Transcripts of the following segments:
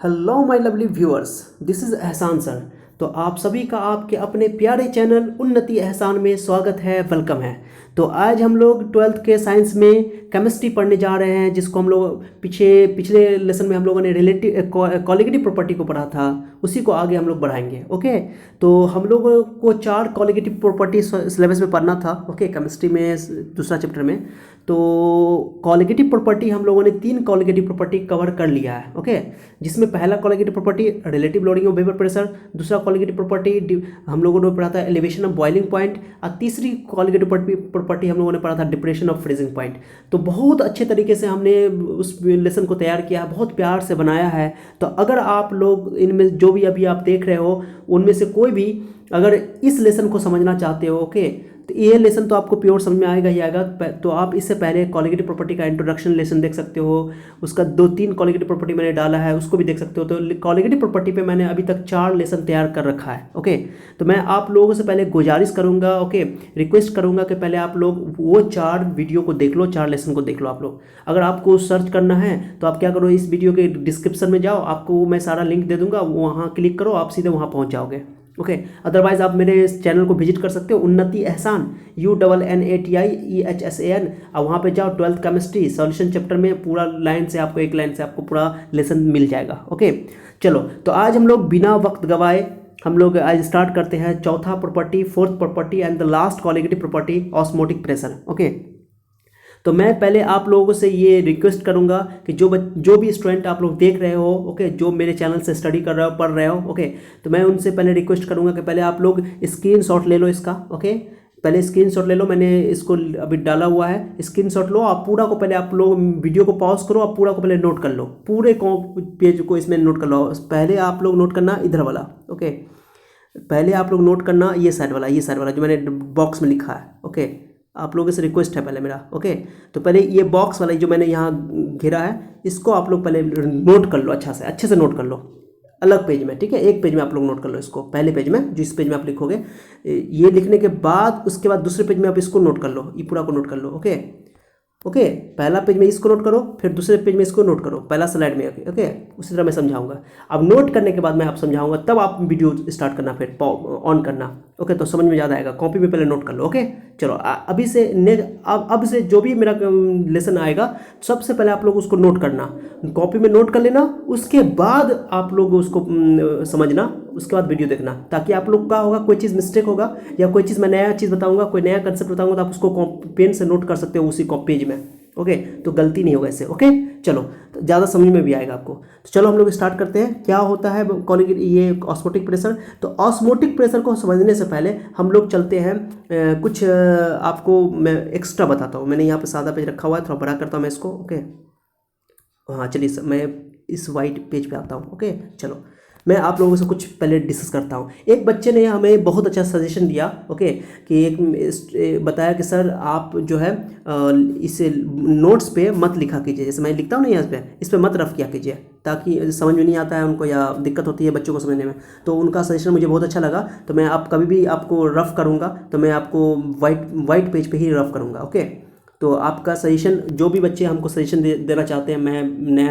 Hello my lovely viewers, this is एहसान sir. तो आप सभी का आपके अपने प्यारे चैनल उन्नति एहसान में स्वागत है, वेलकम है। तो आज हम लोग ट्वेल्थ के साइंस में केमिस्ट्री पढ़ने जा रहे हैं, जिसको हम लोग पिछले लेसन में हम लोगों ने रिलेटिव कॉलिगेटिव प्रॉपर्टी को पढ़ा था, उसी को आगे हम लोग बढ़ाएंगे। ओके, तो हम लोगों को 4 कॉलिगेटिव प्रॉपर्टी सिलेबस में पढ़ना था। ओके, केमिस्ट्री में दूसरा चैप्टर में। तो कॉलिगेटिव प्रॉपर्टी हम लोगों ने 3 कॉलिगेटिव प्रॉपर्टी कवर कर लिया है। ओके, जिसमें पहला colligative property relative loading of vapour pressure, दूसरा कॉलिगेटिव प्रॉपर्टी हम लोगों ने पढ़ा था एलिवेशन ऑफ बॉइलिंग पॉइंट, और तीसरी कॉलिगेटिव प्रॉपर्टी हम लोगों ने पढ़ा था डिप्रेशन ऑफ फ्रीजिंग पॉइंट। तो बहुत अच्छे तरीके से हमने उस लेसन को तैयार किया, बहुत प्यार से बनाया है। तो अगर आप लोग इनमें जो भी अभी आप देख रहे हो उनमें से कोई भी अगर इस लेसन को समझना चाहते हो, ओके, तो ये लेसन तो आपको प्योर समझ में आएगा ही आएगा। तो आप इससे पहले कॉलिगेटिव प्रॉपर्टी का इंट्रोडक्शन लेसन देख सकते हो, उसका 2-3 कॉलिगेटिव प्रॉपर्टी मैंने डाला है, उसको भी देख सकते हो। तो कॉलिगेटिव प्रॉपर्टी पे मैंने अभी तक 4 लेसन तैयार कर रखा है। ओके, तो मैं आप लोगों से पहले गुजारिश करूंगा, ओके, रिक्वेस्ट करूंगा कि पहले आप लोग वो 4 वीडियो को देख लो, 4 लेसन को देख लो आप लोग। अगर आपको सर्च करना है तो आप क्या करो, इस वीडियो के डिस्क्रिप्शन में जाओ, आपको मैं सारा लिंक दे दूंगा, वहाँ क्लिक करो, आप सीधे वहाँ पहुँच जाओगे। ओके, अदरवाइज आप मेरे इस चैनल को विजिट कर सकते हो, उन्नति एहसान, UNNATIEHSAN, और वहाँ पे जाओ, 12th केमिस्ट्री सॉल्यूशन चैप्टर में पूरा लाइन से आपको, एक लाइन से आपको पूरा लेसन मिल जाएगा। ओके, चलो, तो आज हम लोग बिना वक्त गवाए हम लोग आज स्टार्ट करते हैं चौथा property, 4th property and the last colligative property, osmotic pressure. Okay, तो मैं पहले आप लोगों से ये रिक्वेस्ट करूंगा कि जो भी स्टूडेंट आप लोग देख रहे हो, ओके, जो मेरे चैनल से स्टडी कर रहे हो, पढ़ रहे हो, ओके, तो मैं उनसे पहले रिक्वेस्ट करूंगा कि पहले आप लोग स्क्रीनशॉट ले लो इसका। ओके, पहले स्क्रीनशॉट ले लो, मैंने इसको अभी डाला हुआ है, स्क्रीनशॉट लो। आप पूरा को पहले आप लोग वीडियो को पॉज करो, आप पूरा को पहले नोट कर लो, पूरे पेज को इसमें नोट कर लो। पहले आप लोग नोट करना इधर वाला, ओके, पहले आप लोग नोट करना ये साइड वाला जो मैंने बॉक्स में लिखा है। ओके, आप लोगों से रिक्वेस्ट है पहले मेरा। ओके, तो पहले ये बॉक्स वाला जो मैंने यहाँ घेरा है, इसको आप लोग पहले नोट कर लो, अच्छे से नोट कर लो, अलग पेज में। ठीक है, एक पेज में आप लोग नोट कर लो इसको, पहले पेज में, जो इस पेज में आप लिखोगे, ये लिखने के बाद उसके बाद दूसरे पेज में आप इसको नोट कर लो, ये पूरा को नोट कर लो। ओके, ओके, पहला पेज में इसको नोट करो, फिर दूसरे पेज में इसको नोट करो, पहला स्लाइड में। ओके, ओके, उसी तरह मैं समझाऊंगा। अब नोट करने के बाद मैं आप समझाऊंगा, तब आप वीडियो स्टार्ट करना, फिर ऑन करना। ओके, तो समझ में ज़्यादा आएगा। कॉपी में पहले नोट कर लो। ओके, चलो, अभी से अब से जो भी मेरा लेसन आएगा, सबसे पहले आप लोग उसको नोट करना, कॉपी में नोट कर लेना, उसके बाद आप लोग उसको समझना, उसके बाद वीडियो देखना, ताकि आप लोग का होगा कोई चीज़ मिस्टेक होगा या कोई चीज़ मैं नया चीज़ बताऊंगा, कोई नया कंसेप्ट बताऊंगा, तो आप उसको पेन से नोट कर सकते हो उसी पेज में। ओके, तो गलती नहीं होगा इससे। ओके, चलो, तो ज़्यादा समझ में भी आएगा आपको। तो चलो हम लोग स्टार्ट करते हैं, क्या होता है ये ऑस्मोटिक प्रेशर। तो ऑस्मोटिक प्रेशर को समझने से पहले हम लोग चलते हैं कुछ आपको मैं एक्स्ट्रा बताता हूँ। मैंने यहाँ पे सादा पेज रखा हुआ है, थोड़ा बड़ा करता हूँ मैं इसको। ओके, हाँ, चलिए मैं इस वाइट पेज पे आता हूँ। ओके, चलो, मैं आप लोगों से कुछ पहले डिस्कस करता हूँ। एक बच्चे ने हमें बहुत अच्छा सजेशन दिया, ओके, कि बताया कि सर आप जो है इसे नोट्स पे मत लिखा कीजिए, जैसे मैं लिखता हूँ ना यहाँ इस पे मत रफ किया कीजिए, ताकि समझ में नहीं आता है उनको या दिक्कत होती है बच्चों को समझने में। तो उनका सजेशन मुझे बहुत अच्छा लगा। तो मैं आप कभी भी आपको रफ करूँगा तो मैं आपको वाइट पेज पर ही रफ करूँगा। ओके, तो आपका सजेशन, जो भी बच्चे हमको सजेशन देना चाहते हैं, मैं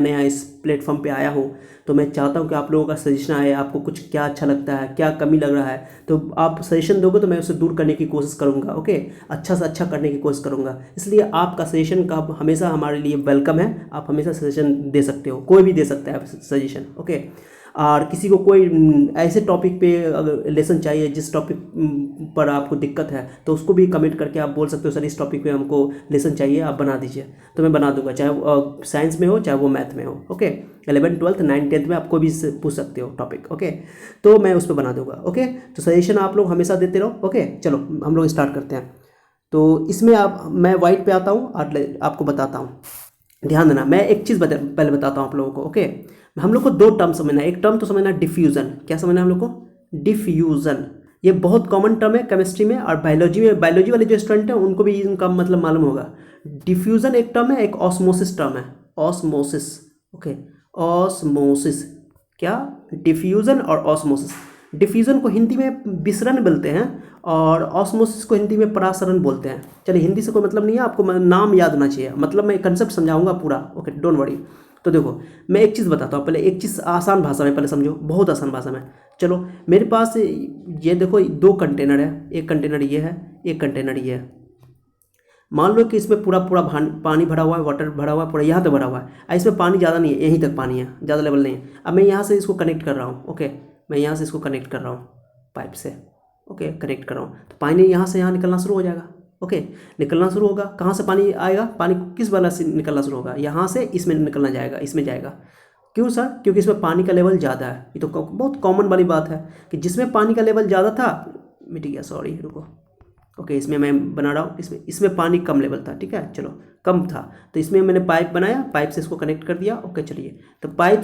नया इस प्लेटफॉर्म पे आया हूँ, तो मैं चाहता हूँ कि आप लोगों का सजेशन आए, आपको कुछ क्या अच्छा लगता है, क्या कमी लग रहा है, तो आप सजेशन दोगे तो मैं उसे दूर करने की कोशिश करूँगा। ओके, अच्छा से अच्छा करने की कोशिश करूँगा, इसलिए आपका सजेशन का हमेशा हमारे लिए वेलकम है। आप हमेशा सजेशन दे सकते हो, कोई भी दे सकता है सजेशन। ओके, और किसी को कोई ऐसे टॉपिक पे अगर लेसन चाहिए जिस टॉपिक पर आपको दिक्कत है, तो उसको भी कमेंट करके आप बोल सकते हो, सर इस टॉपिक पे हमको लेसन चाहिए, आप बना दीजिए, तो मैं बना दूंगा, चाहे वो साइंस में हो चाहे वो मैथ में हो। Okay, 11th 12th 9th 10th में आप कोई भी पूछ सकते हो टॉपिक। ओके, तो मैं उस पर बना दूंगा। ओके, तो सजेशन आप लोग हमेशा देते रहो। ओके, चलो हम लोग स्टार्ट करते हैं। तो इसमें मैं वाइट पे आता हूँ और आपको बताता हूँ, ध्यान देना। मैं एक चीज़ पहले बताता हूँ आप लोगों को। ओके, हम लोग को 2 टर्म समझना है। एक टर्म तो समझना डिफ्यूज़न। क्या समझना है हम लोग को? डिफ्यूज़न। ये बहुत कॉमन टर्म है केमिस्ट्री में, और बायोलॉजी में, बायोलॉजी वाले जो स्टूडेंट हैं उनको भी इनका मतलब मालूम होगा। डिफ्यूज़न एक टर्म है, एक ऑस्मोसिस टर्म है, ऑस्मोसिस। ओके, ऑस्मोसिस, क्या? डिफ्यूज़न और ऑस्मोसिस। डिफ्यूज़न को हिंदी में विसरण बोलते हैं और ऑस्मोसिस को हिंदी में परासरण बोलते हैं। चलिए, हिंदी से कोई मतलब नहीं है, आपको नाम याद होना चाहिए, मतलब मैं कंसेप्ट समझाऊंगा पूरा। Okay, don't worry. तो देखो मैं एक चीज़ बताता हूँ, पहले एक चीज़ आसान भाषा में पहले समझो, बहुत आसान भाषा में। चलो मेरे पास ये देखो 2 कंटेनर है, एक कंटेनर ये है, एक कंटेनर ये है। मान लो कि इसमें पूरा पूरा पानी भरा हुआ है, वाटर भरा हुआ है, पूरा यहाँ तक भरा हुआ है, इसमें पानी ज़्यादा नहीं है, यहीं तक पानी है, ज़्यादा लेवल नहीं है। अब मैं यहाँ से इसको कनेक्ट कर रहा हूँ, ओके, मैं यहाँ से इसको कनेक्ट कर रहा हूँ पाइप से, ओके, कनेक्ट कर रहा हूँ, तो पानी यहाँ से यहाँ निकलना शुरू हो जाएगा, ओके, निकलना शुरू होगा। कहाँ से पानी आएगा, पानी किस वाला से निकलना शुरू होगा, यहाँ से इसमें निकलना जाएगा, इसमें जाएगा। क्यों सर? क्योंकि इसमें पानी का लेवल ज़्यादा है। ये तो बहुत कॉमन वाली बात है कि जिसमें पानी का लेवल ज़्यादा था, मिट गया, सॉरी रुको, ओके, इसमें मैं बना रहा हूँ, इसमें पानी कम लेवल था, ठीक है, चलो कम था, तो इसमें मैंने पाइप बनाया, पाइप से इसको कनेक्ट कर दिया, ओके, चलिए, तो पाइप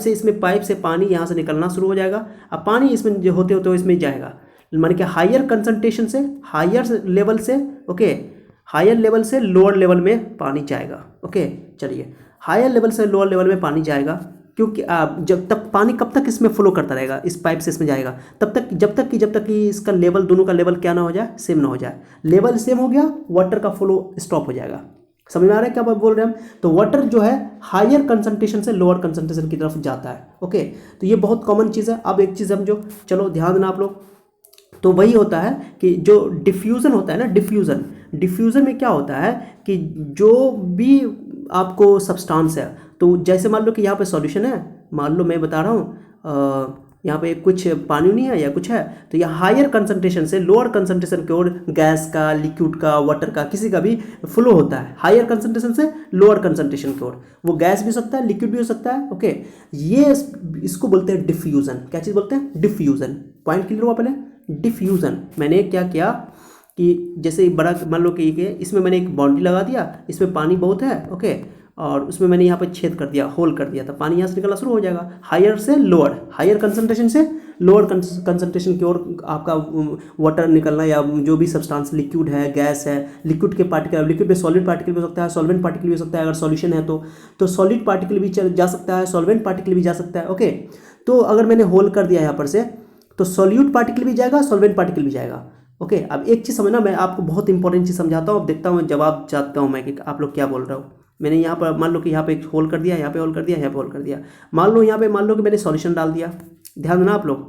से पानी यहाँ से निकलना शुरू हो जाएगा। अब पानी इसमें जो होते होते इसमें जाएगा, मान के हायर कंसंट्रेशन से हायर लेवल से, ओके, हायर लेवल से लोअर लेवल में पानी जाएगा, ओके, चलिए, हायर लेवल से लोअर लेवल में पानी जाएगा। क्योंकि जब तक पानी कब तक इसमें फ्लो करता रहेगा, इस पाइप से इसमें जाएगा, तब तक जब तक कि इसका लेवल, दोनों का लेवल क्या ना हो जाए, सेम ना हो जाए। लेवल सेम हो गया, वाटर का फ्लो स्टॉप हो जाएगा। समझ में आ रहा है क्या बात बोल रहे हैं हम? तो वाटर जो है हायर कंसंट्रेशन से लोअर कंसंट्रेशन की तरफ जाता है, ओके, तो ये बहुत कॉमन चीज़ है। अब एक चीज़ समझो, चलो ध्यान देना आप लोग, तो वही होता है कि जो डिफ्यूज़न होता है ना, डिफ्यूज़न में क्या होता है कि जो भी आपको सब्सटेंस है, तो जैसे मान लो कि यहाँ पे सॉल्यूशन है, मान लो मैं बता रहा हूँ यहाँ पे कुछ पानी नहीं है या कुछ है, तो यहाँ हायर कंसंट्रेशन से लोअर कंसंट्रेशन की ओर गैस का, लिक्विड का, वाटर का, किसी का भी फ्लो होता है, हायर कंसंट्रेशन से लोअर कंसंट्रेशन की ओर। वो गैस भी हो सकता है, लिक्विड भी हो सकता है, ओके, ये इसको बोलते हैं डिफ्यूज़न। क्या चीज़ बोलते हैं? डिफ्यूज़न। पॉइंट क्लियर हुआ पहले? डिफ्यूज़न। मैंने क्या किया कि जैसे बड़ा, मान लो कि इसमें मैंने एक बाउंड्री लगा दिया, इसमें पानी बहुत है, ओके, और उसमें मैंने यहाँ पर छेद कर दिया, होल कर दिया, तो पानी यहाँ से निकलना शुरू हो जाएगा, हायर से लोअर, हायर कंसंट्रेशन से लोअर कंसंट्रेशन की ओर आपका वाटर निकलना, या जो भी सब्सटेंस, लिक्विड है, गैस है, लिक्विड के पार्टिकल, लिक्विड में सॉलिड पार्टिकल भी हो सकता है, सॉल्वेंट पार्टिकल भी हो सकता है, अगर सॉल्यूशन है तो सॉलिड पार्टिकल भी जा सकता है, सॉल्वेंट पार्टिकल भी जा सकता है, ओके। तो अगर मैंने होल कर दिया यहाँ पर से, तो सॉल्यूट पार्टिकल भी जाएगा, सॉल्वेंट पार्टिकल भी जाएगा, ओके। अब एक चीज़ समझना, मैं आपको बहुत इंपॉर्टेंट चीज़ समझाता हूँ, अब देखता हूँ जवाब चाहता हूँ मैं कि आप लोग क्या बोल रहे हो। मैंने यहाँ पर मान लो कि यहाँ पे एक होल कर दिया, यहाँ पे होल कर दिया, यहाँ पे होल कर दिया, मान लो यहाँ पे, मान लो कि मैंने सॉल्यूशन डाल दिया, ध्यान देना आप लोग,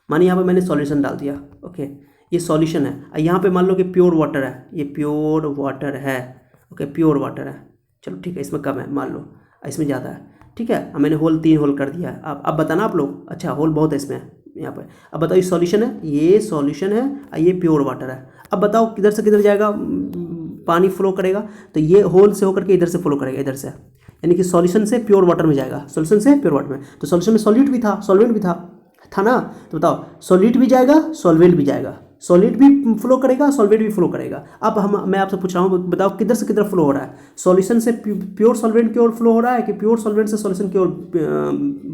मानिए यहाँ पे मैंने सॉल्यूशन डाल दिया, ओके, ये सॉल्यूशन है, यहाँ पे मान लो कि प्योर वाटर है, ये प्योर वाटर है, ओके, प्योर वाटर है, चलो ठीक है, इसमें कम है, मान लो इसमें ज़्यादा है, ठीक है। अब मैंने होल 3 होल कर दिया है, अब बताना आप लोग, अच्छा होल बहुत है इसमें यहाँ पर, अब बताओ, ये सॉल्यूशन है, ये सॉल्यूशन है, ये प्योर वाटर है, अब बताओ किधर से किधर जाएगा पानी फ्लो करेगा, तो ये होल से होकर के इधर से फ्लो करेगा, इधर से, यानी कि सॉल्यूशन से प्योर वाटर में जाएगा, सॉल्यूशन से प्योर वाटर में, तो सॉल्यूशन में सॉल्यूट भी था, सॉल्वेंट भी था ना, तो बताओ सॉल्यूट भी जाएगा, सॉल्वेंट भी जाएगा, सॉलिड भी फ्लो करेगा, सॉल्वेंट भी फ्लो करेगा। अब मैं आपसे पूछ रहा हूँ, बताओ किधर से किधर फ्लो हो रहा है, सॉल्यूशन से प्योर सॉल्वेंट की ओर फ्लो हो रहा है कि प्योर सॉल्वेंट से सॉल्यूशन की ओर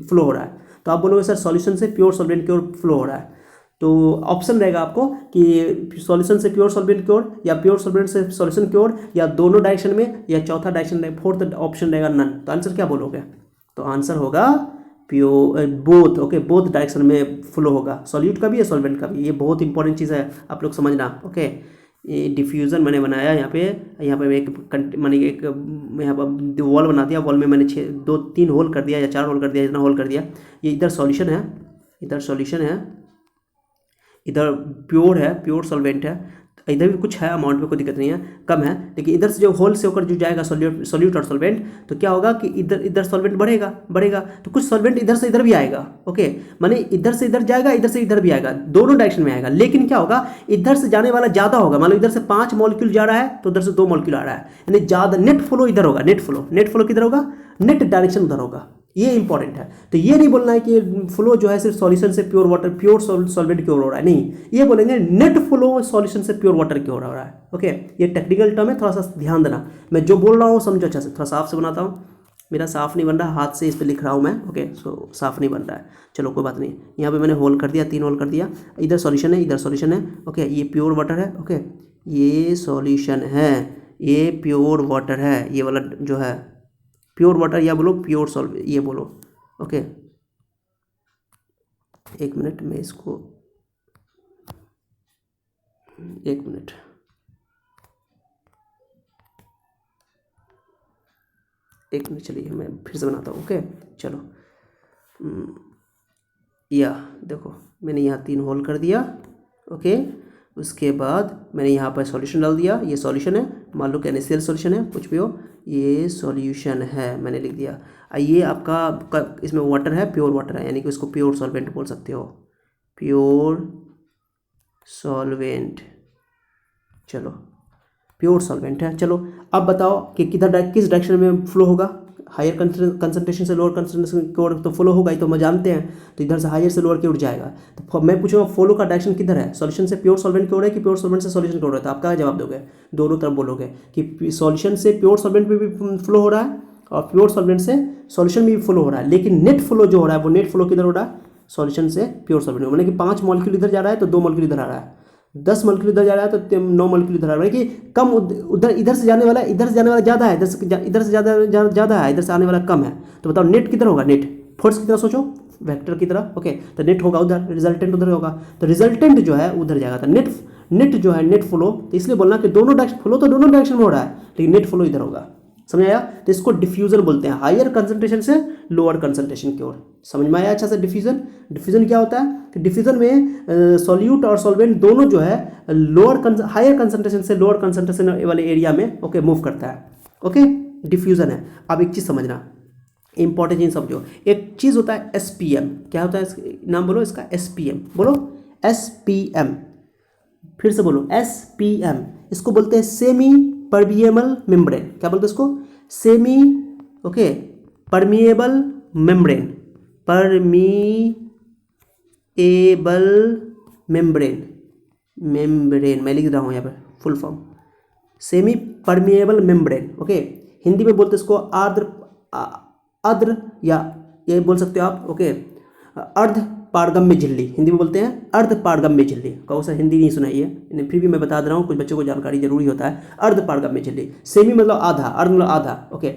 फ्लो हो रहा है? तो आप बोलोगे सर सॉल्यूशन से प्योर सॉल्वेंट की ओर फ्लो हो रहा है, तो ऑप्शन रहेगा आपको कि सॉल्यूशन से प्योर सॉल्वेंट की ओर, या प्योर सॉल्वेंट से सॉल्यूशन की ओर, या दोनों डायरेक्शन में, या चौथा डायरेक्शन, फोर्थ ऑप्शन रहेगा नन। तो आंसर क्या बोलोगे? तो आंसर होगा pure, both, okay, both direction में फ्लो होगा, सॉल्यूट का भी है, सॉल्वेंट का भी। ये बहुत इंपॉर्टेंट चीज़ है, आप लोग समझना, ओके। ये डिफ्यूज़न मैंने बनाया यहाँ पे एक मैंने एक यहाँ पर वॉल बना दिया, वॉल में मैंने 2-3 होल कर दिया, या 4 होल कर दिया, इतना होल कर दिया। ये इधर सॉल्यूशन है, इधर सॉल्यूशन है, इधर प्योर है, प्योर सॉल्वेंट है, इधर भी कुछ है अमाउंट में, कोई दिक्कत नहीं है, कम है, लेकिन इधर से जो होल से होकर जो जाएगा सॉल्यूट और सॉल्वेंट, तो क्या होगा कि इधर सॉल्वेंट बढ़ेगा, तो कुछ सॉल्वेंट इधर से इधर भी आएगा, ओके, माने इधर से इधर जाएगा, इधर से इधर भी आएगा, दोनों डायरेक्शन में आएगा, लेकिन क्या होगा, इधर से जाने वाला ज़्यादा होगा, मान लो इधर से 5 मॉलिक्यूल जा रहा है, तो उधर से 2 मॉलिक्यूल आ रहा है, यानी ज़्यादा नेट फ्लो इधर होगा, नेट फ्लो किधर होगा, नेट डायरेक्शन उधर होगा। ये इंपॉर्टेंट है। तो ये नहीं बोलना है कि फ्लो जो है सिर्फ सॉल्यूशन से प्योर वाटर, प्योर सॉल्वेंट की ओर हो रहा है, नहीं, ये बोलेंगे नेट फ्लो सॉल्यूशन से प्योर वाटर की ओर हो रहा है, ओके। ये टेक्निकल टर्म है, थोड़ा सा ध्यान देना, मैं जो बोल रहा हूँ समझो अच्छे से, थोड़ा साफ से बनाता हूँ, मेरा साफ नहीं बन रहा, हाथ से इस पर लिख रहा हूँ मैं, ओके, सो साफ नहीं बन रहा है, चलो कोई बात नहीं। यहाँ पे मैंने होल कर दिया, 3 होल कर दिया, इधर सॉल्यूशन है, इधर सॉल्यूशन है, ओके, ये प्योर वाटर है, ओके, ये सॉल्यूशन है, ये प्योर वाटर है, ये वाला जो है प्योर वाटर, या बोलो प्योर सॉल्व, ये बोलो, ओके। एक मिनट, मैं इसको, एक मिनट, एक मिनट चलिए मैं फिर से बनाता हूँ। ओके चलो, या देखो मैंने यहाँ 3 होल कर दिया। ओके, उसके बाद मैंने यहाँ पर सॉल्यूशन डाल दिया। ये सॉल्यूशन है, मान लो NaCl सॉल्यूशन है, कुछ भी हो, ये सॉल्यूशन है, मैंने लिख दिया। ये आपका इसमें वाटर है, प्योर वाटर है, यानी कि उसको प्योर सॉल्वेंट बोल सकते हो, प्योर सॉल्वेंट। चलो प्योर सॉल्वेंट है। चलो अब बताओ कि किस डायरेक्शन में फ्लो होगा, हायर कंसंट्रेशन से लोअर कंसंट्रेशन की ओर तो फ्लो होगा, ये तो हम जानते हैं। तो इधर से हायर से लोअर की ओर जाएगा। तो मैं पूछूंगा फ्लो का डायरेक्शन किधर है, सॉल्यूशन से प्योर सॉल्वेंट की ओर है कि प्योर सॉल्वेंट से सॉल्यूशन की ओर है? तो आप क्या जवाब दोगे? दोनों तरफ बोलोगे कि सॉल्यूशन से प्योर सॉल्वेंट में भी फ्लो हो रहा है और प्योर सॉल्वेंट से सॉल्यूशन में भी फ्लो हो रहा है, लेकिन नेट फ्लो जो हो रहा है वो नेट फ्लो किधर हो रहा है? सॉल्यूशन से प्योर सॉल्वेंट में। मैंने कि 5 मॉलिक्यूल इधर जा रहा है तो 2 मॉलिक्यूल इधर आ रहा है, 10 मॉलिक्यूल इधर जा रहा है तो 9 मॉलिक्यूल इधर आ रहा है, कि कम उधर इधर से जाने वाला ज़्यादा है, इधर से ज़्यादा है, इधर से आने वाला कम है। तो बताओ नेट किधर होगा? नेट फोर्स की तरह सोचो, वेक्टर की तरह। ओके, तो नेट होगा उधर, रिजल्टेंट उधर होगा, तो रिजल्टेंट जो है उधर जाएगा। तो नेट जो है नेट फ्लो, तो इसलिए बोलना कि दोनों डायरेक्शन फ्लो तो दोनों डायरेक्शन में हो रहा है, लेकिन नेट फ्लो इधर होगा। समझ आया? तो इसको डिफ्यूजन बोलते हैं, हायर कंसंट्रेशन से लोअर कंसंट्रेशन की ओर। समझ में आया अच्छा से? डिफ्यूजन क्या होता है कि डिफ्यूजन में सॉल्यूट और सॉल्वेंट दोनों जो है हायर कंसंट्रेशन से लोअर कंसंट्रेशन वाले एरिया में ओके मूव करता है। ओके, डिफ्यूजन है। अब एक चीज़ समझना, इंपॉर्टेंट चीज समझो, एक चीज़ होता है SPM। क्या होता है? नाम बोलो इसका, SPM बोलो, SPM, फिर से बोलो SPM। इसको बोलते हैं सेमी परमिएबल मेम्ब्रेन। क्या बोलते हैं इसको? सेमी परमिएबल मेम्ब्रेन, मेम्ब्रेन मैं लिख रहा हूँ यहाँ पर full form, semi permeable membrane. Okay, Hindi में बोलते हैं इसको आर्द्र या ये बोल सकते हो आप। ओके, अर्ध पारगम्य झिल्ली, हिंदी में बोलते हैं अर्ध पारगम्य झिल्ली। कहो सर हिंदी नहीं सुनाई है, फिर भी मैं बता दे रहा हूँ, कुछ बच्चों को जानकारी जरूरी होता है। अर्ध पारगम्य झिल्ली, सेमी मतलब आधा, अर्ध मतलब आधा। ओके,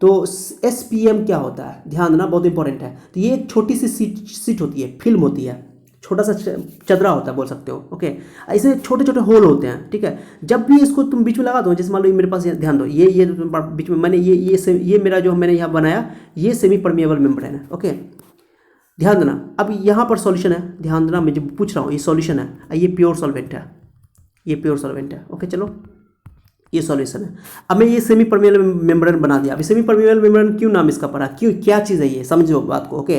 तो SPM क्या होता है ध्यान देना, बहुत इंपॉर्टेंट है। तो ये एक छोटी सी सीट होती है, फिल्म होती है, छोटा सा चदरा होता है बोल सकते हो। ओके, ऐसे छोटे छोटे होल होते हैं। ठीक है, जब भी इसको तुम बीच में लगा दो, जैसे मान लो मेरे पास ध्यान दो, ये बीच में मैंने ये मेरा जो मैंने यहाँ बनाया, ये सेमी परमिएबल मेम्ब्रेन है। ओके, ध्यान देना। अब यहाँ पर सॉल्यूशन है, ध्यान देना, मैं जो पूछ रहा हूँ ये सॉल्यूशन है, ये प्योर सॉल्वेंट है, ये प्योर सॉल्वेंट है। ओके चलो, ये सॉल्यूशन है। अब मैं ये सेमी परमिएबल मेम्ब्रेन बना दिया। अभी सेमी परमिएबल मेम्ब्रेन क्यों नाम इसका पड़ा, क्यों, क्या चीज़ है ये, समझो बात को। ओके,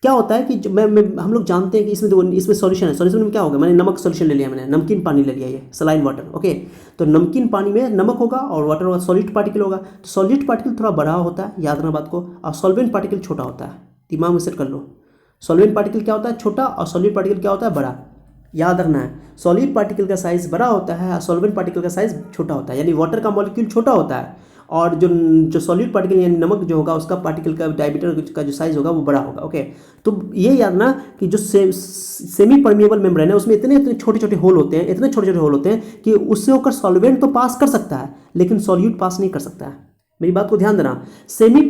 क्या होता है कि हम लोग जानते हैं कि इसमें सॉल्यूशन है। सॉल्यूशन में क्या होगा, मैंने नमक सॉल्यूशन ले लिया, मैंने नमकीन पानी ले लिया, ये सलाइन वाटर। ओके, तो नमकीन पानी में नमक होगा और वाटर होगा, सॉलिड पार्टिकल होगा। तो सॉलिड पार्टिकल थोड़ा बड़ा होता है, याद रखना बात को, और सॉल्वेंट पार्टिकल छोटा होता है। दिमाग में सेट कर लो, सॉल्वेंट पार्टिकल क्या होता है? छोटा, और सॉलिड पार्टिकल क्या होता है? बड़ा। याद रखना है, सॉलिड पार्टिकल का साइज बड़ा होता है और सॉल्वेंट पार्टिकल का साइज छोटा होता है, यानी वाटर का मॉलिक्यूल छोटा होता है और जो सॉलिड पार्टिकल यानी नमक जो होगा उसका पार्टिकल का डायमीटर का जो साइज होगा वो बड़ा होगा। ओके, तो ये याद ना कि जो सेमी परमिएबल मेम्ब्रेन है उसमें इतने छोटे छोटे होल होते हैं, इतने छोटे छोटे होल होते हैं कि उससे होकर सॉल्वेंट तो पास कर सकता है लेकिन सॉल्यूट पास नहीं कर सकता है। मेरी बात को ध्यान देना, सेमी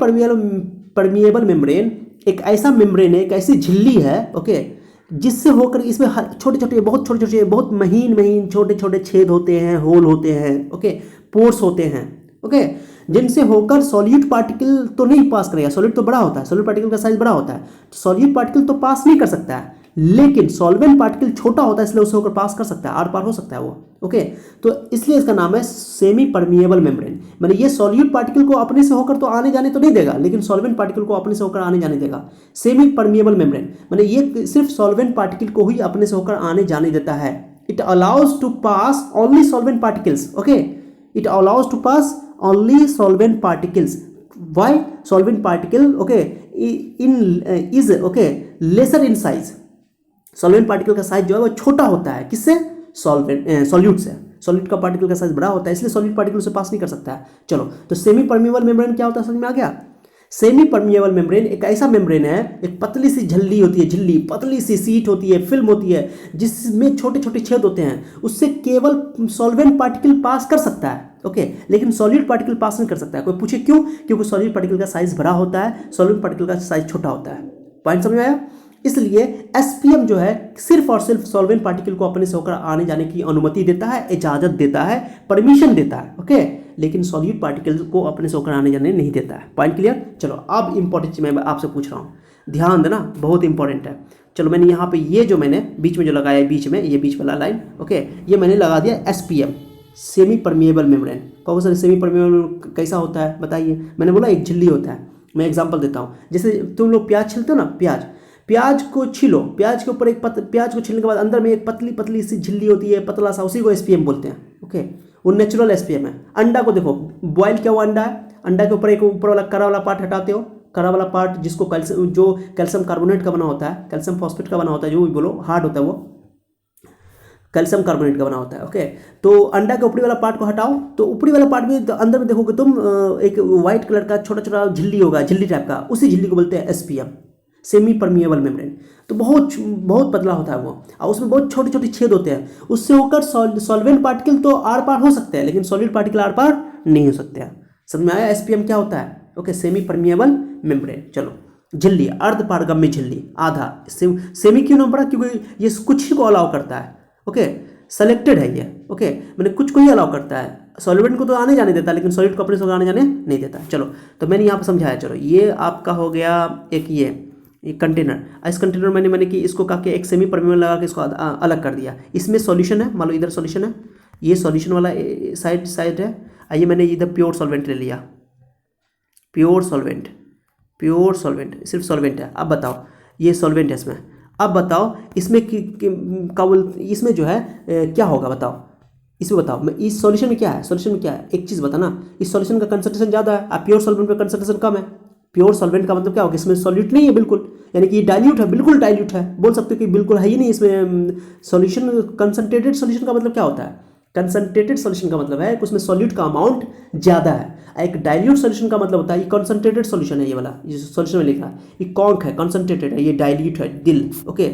परमिएबल मेम्ब्रेन एक ऐसा मेम्ब्रेन है, एक ऐसी झिल्ली है। ओके, जिससे होकर इसमें छोटे छोटे बहुत महीन छोटे छोटे छेद होते हैं, होल होते हैं। ओके, पोर्स होते हैं। ओके, जिनसे होकर सॉल्यूट पार्टिकल तो नहीं पास करेगा, सॉल्यूट तो बड़ा होता है, सॉल्यूट पार्टिकल का साइज बड़ा होता है, तो सॉल्यूट पार्टिकल तो पास नहीं कर सकता है, लेकिन सॉल्वेंट पार्टिकल छोटा होता है इसलिए उससे होकर पास कर सकता है, आर पार हो सकता है वो। ओके, तो इसलिए इसका नाम है सेमी परमिएबल मेम्ब्रेन। माने ये सॉल्यूट पार्टिकल को अपने से होकर तो आने जाने तो नहीं देगा, लेकिन सॉल्वेंट पार्टिकल को अपने से होकर आने जाने देगा। सेमी परमिएबल मेम्ब्रेन माने ये सिर्फ सॉल्वेंट पार्टिकल को ही अपने से होकर आने जाने देता है। It allows to pass only solvent particles. Okay, it allows to pass only solvent particles. Why? Solvent particle is lesser in size. Solvent particle का साइज जो है वो छोटा होता है, किससे? सॉल्यूट से। सॉल्यूट का पार्टिकल का साइज बड़ा होता है इसलिए सॉल्यूट पार्टिकल उसे पास नहीं कर सकता है। चलो, तो सेमी परमिएबल मेम्ब्रेन क्या होता है समझ में आ गया? सेमी परमिएबल मेम्ब्रेन एक ऐसा मेम्ब्रेन है, एक पतली सी झिल्ली होती है, झिल्ली पतली सी सीट होती है, फिल्म होती है, जिसमें छोटे छोटे छेद होते हैं, उससे केवल सॉल्वेंट पार्टिकल पास कर सकता है। ओके, लेकिन सॉलिड पार्टिकल पास नहीं कर सकता है। कोई पूछे क्यों? क्योंकि सॉलिड पार्टिकल का साइज बड़ा होता है, सॉलिड पार्टिकल का साइज छोटा होता है। पॉइंट समझ में आया? इसलिए SPM जो है सिर्फ और सिर्फ सॉल्वेंट पार्टिकल को अपने से होकर आने जाने की अनुमति देता है, इजाजत देता है, परमिशन देता है। ओके, लेकिन सॉलिड पार्टिकल को अपने से होकर आने जाने नहीं देता है। Point clear. चलो अब इंपॉर्टेंट मैं आपसे पूछ रहा हूँ, ध्यान देना, बहुत इंपॉर्टेंट है। चलो मैंने यहाँ पे ये जो मैंने बीच में जो लगाया है, बीच में ये बीच वाला लाइन, ओके, ये मैंने लगा दिया SPM, सेमी परमिएबल मेम्ब्रेन। कहो सर सेमी परमिएबल कैसा होता है बताइए। मैंने बोला एक झिल्ली होता है। मैं एग्जांपल देता हूँ, जैसे तुम लोग प्याज छीलते हो ना, प्याज को छीलो, प्याज के ऊपर प्याज को छीलने के बाद अंदर में एक पतली पतली सी झिल्ली होती है, पतला सा, उसी को SPM बोलते हैं। ओके, वो नेचुरल SPM है। अंडा को देखो, बॉयल किया हुआ अंडा है, अंडा के ऊपर एक ऊपर वाला करा वाला पार्ट हटाते हो, करा वाला पार्ट जिसको कैल्शियम, जो कैल्शियम कार्बोनेट का बना होता है, कैल्शियम फॉस्फेट का बना होता है, जो भी बोलो, हार्ड होता है वो, कैल्शियम कार्बोनेट का बना होता है। ओके, तो अंडा के ऊपरी वाला पार्ट को हटाओ, तो ऊपरी वाला पार्ट में तो अंदर में देखोगे तुम एक वाइट कलर का छोटा छोटा झिल्ली होगा, झिल्ली टाइप का, उसी झिल्ली को बोलते हैं SPM, सेमी परमिएबल मेम्ब्रेन। तो बहुत बहुत पतला होता है वो, और उसमें बहुत छोटे छोटे छेद होते हैं, उससे होकर सॉल्वेंट पार्टिकल तो आर पार हो सकते हैं, लेकिन सॉलिड पार्टिकल आर पार नहीं हो सकते हैं। समझ में आया SPM क्या होता है। Okay, semi permeable membrane. चलो, झिल्ली, अर्ध पारगम्य झिल्ली, आधा, सेमी क्यों नाम पड़ा, क्योंकि ये कुछ ही को अलाउ करता है। ओके, सेलेक्टेड है ये। ओके, मैंने कुछ को ही अलाउ करता है, सॉल्वेंट को तो आने जाने देता है, लेकिन सॉलिड को अपने से आने जाने नहीं देता। चलो, तो मैंने यहाँ पर समझाया। चलो, ये आपका हो गया एक ये कंटेनर। इस कंटेनर मैंने कि इसको काके एक सेमी परमिएबल लगा के इसको अलग कर दिया। इसमें सॉल्यूशन है, मान लो इधर सॉल्यूशन है, ये सॉल्यूशन वाला साइड है। आइए मैंने इधर प्योर सॉल्वेंट ले लिया, प्योर सॉल्वेंट, सिर्फ सॉल्वेंट है। अब बताओ, ये सॉल्वेंट है इसमें, अब बताओ इसमें इसमें जो है क्या होगा बताओ, इसमें बताओ। मैं इस सॉल्यूशन में क्या है, सॉल्यूशन में क्या है, एक चीज़ बताना, इस सॉल्यूशन का कंसंट्रेशन ज़्यादा है, अब प्योर सॉल्वेंट का कंसंट्रेशन कम है। प्योर सॉल्वेंट का मतलब क्या होगा, इसमें सॉल्यूट नहीं है बिल्कुल, यानी कि ये डाइल्यूट है, बिल्कुल डाइल्यूट है, बोल सकते हो कि बिल्कुल है ही नहीं इसमें सॉल्यूशन। कंसंट्रेटेड सॉल्यूशन का मतलब क्या होता है, कंसंट्रेटेड सॉल्यूशन का मतलब है कि उसमें सॉल्यूट का अमाउंट ज़्यादा है। एक डाइल्यूट सॉल्यूशन का मतलब होता है ये कंसंट्रेटेड सॉल्यूशन है, ये वाला ये सॉल्यूशन में लिखा है, ये कॉन्क है, कंसंट्रेटेड है, ये डाइल्यूट है, दिल। ओके,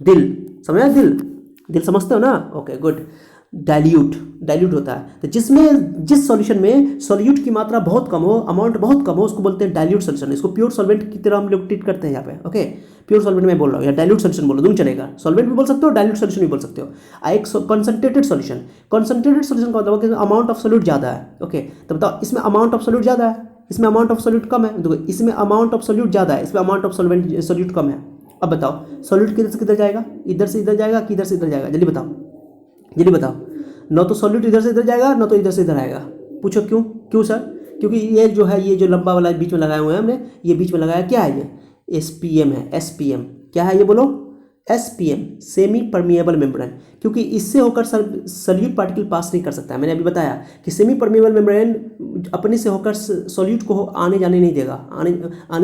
दिल समझा, दिल समझते हो ना। ओके गुड, डाइल्यूट होता है। तो जिस सॉल्यूशन में सॉल्यूट की मात्रा बहुत कम हो, अमाउंट बहुत कम हो, उसको बोलते हैं डाइल्यूट सॉल्यूशन। इसको प्योर सॉल्वेंट की तरह हम लोग ट्रीट करते हैं यहाँ पे। ओके, प्योर सॉल्वेंट मैं बोल रहा हूँ या डाइल्यूट सॉल्यूशन बोलो, तुम चलेगा, सॉल्वेंट भी बोल सकते हो, डाइल्यूट सॉल्यूशन भी बोल सकते हो। एक कंसंट्रेटेड सॉल्यूशन, कंसंट्रेटेड सॉल्यूशन का मतलब अमाउंट ऑफ सॉल्यूट ज़्यादा है। ओके, तो बताओ इसमें अमाउंट ऑफ सॉल्यूट ज़्यादा है, इसमें अमाउंट ऑफ सॉल्यूट कम है। देखो, इसमें अमाउंट ऑफ सॉल्यूट ज़्यादा है, इसमें अमाउंट ऑफ सॉल्यूट कम है। अब बताओ सॉल्यूट किधर से किधर जाएगा, इधर से इधर जाएगा कि इधर से इधर जाएगा, जल्दी बताओ, जल्दी बताओ। न तो सॉल्यूट इधर से इधर जाएगा, न तो इधर से इधर आएगा। पूछो क्यों सर, क्योंकि ये जो है, ये जो लंबा वाला बीच में लगाए हुए हैं हमने, ये बीच में लगाया क्या है, ये SPM है। SPM क्या है ये बोलो, SPM, सेमी परमिएबल मेम्ब्रेन, क्योंकि इससे होकर सॉल्यूट पार्टिकल पास नहीं कर सकता है। मैंने अभी बताया कि सेमी परमिएबल मेम्ब्रेन अपने से होकर सॉल्यूट को आने जाने नहीं देगा, आने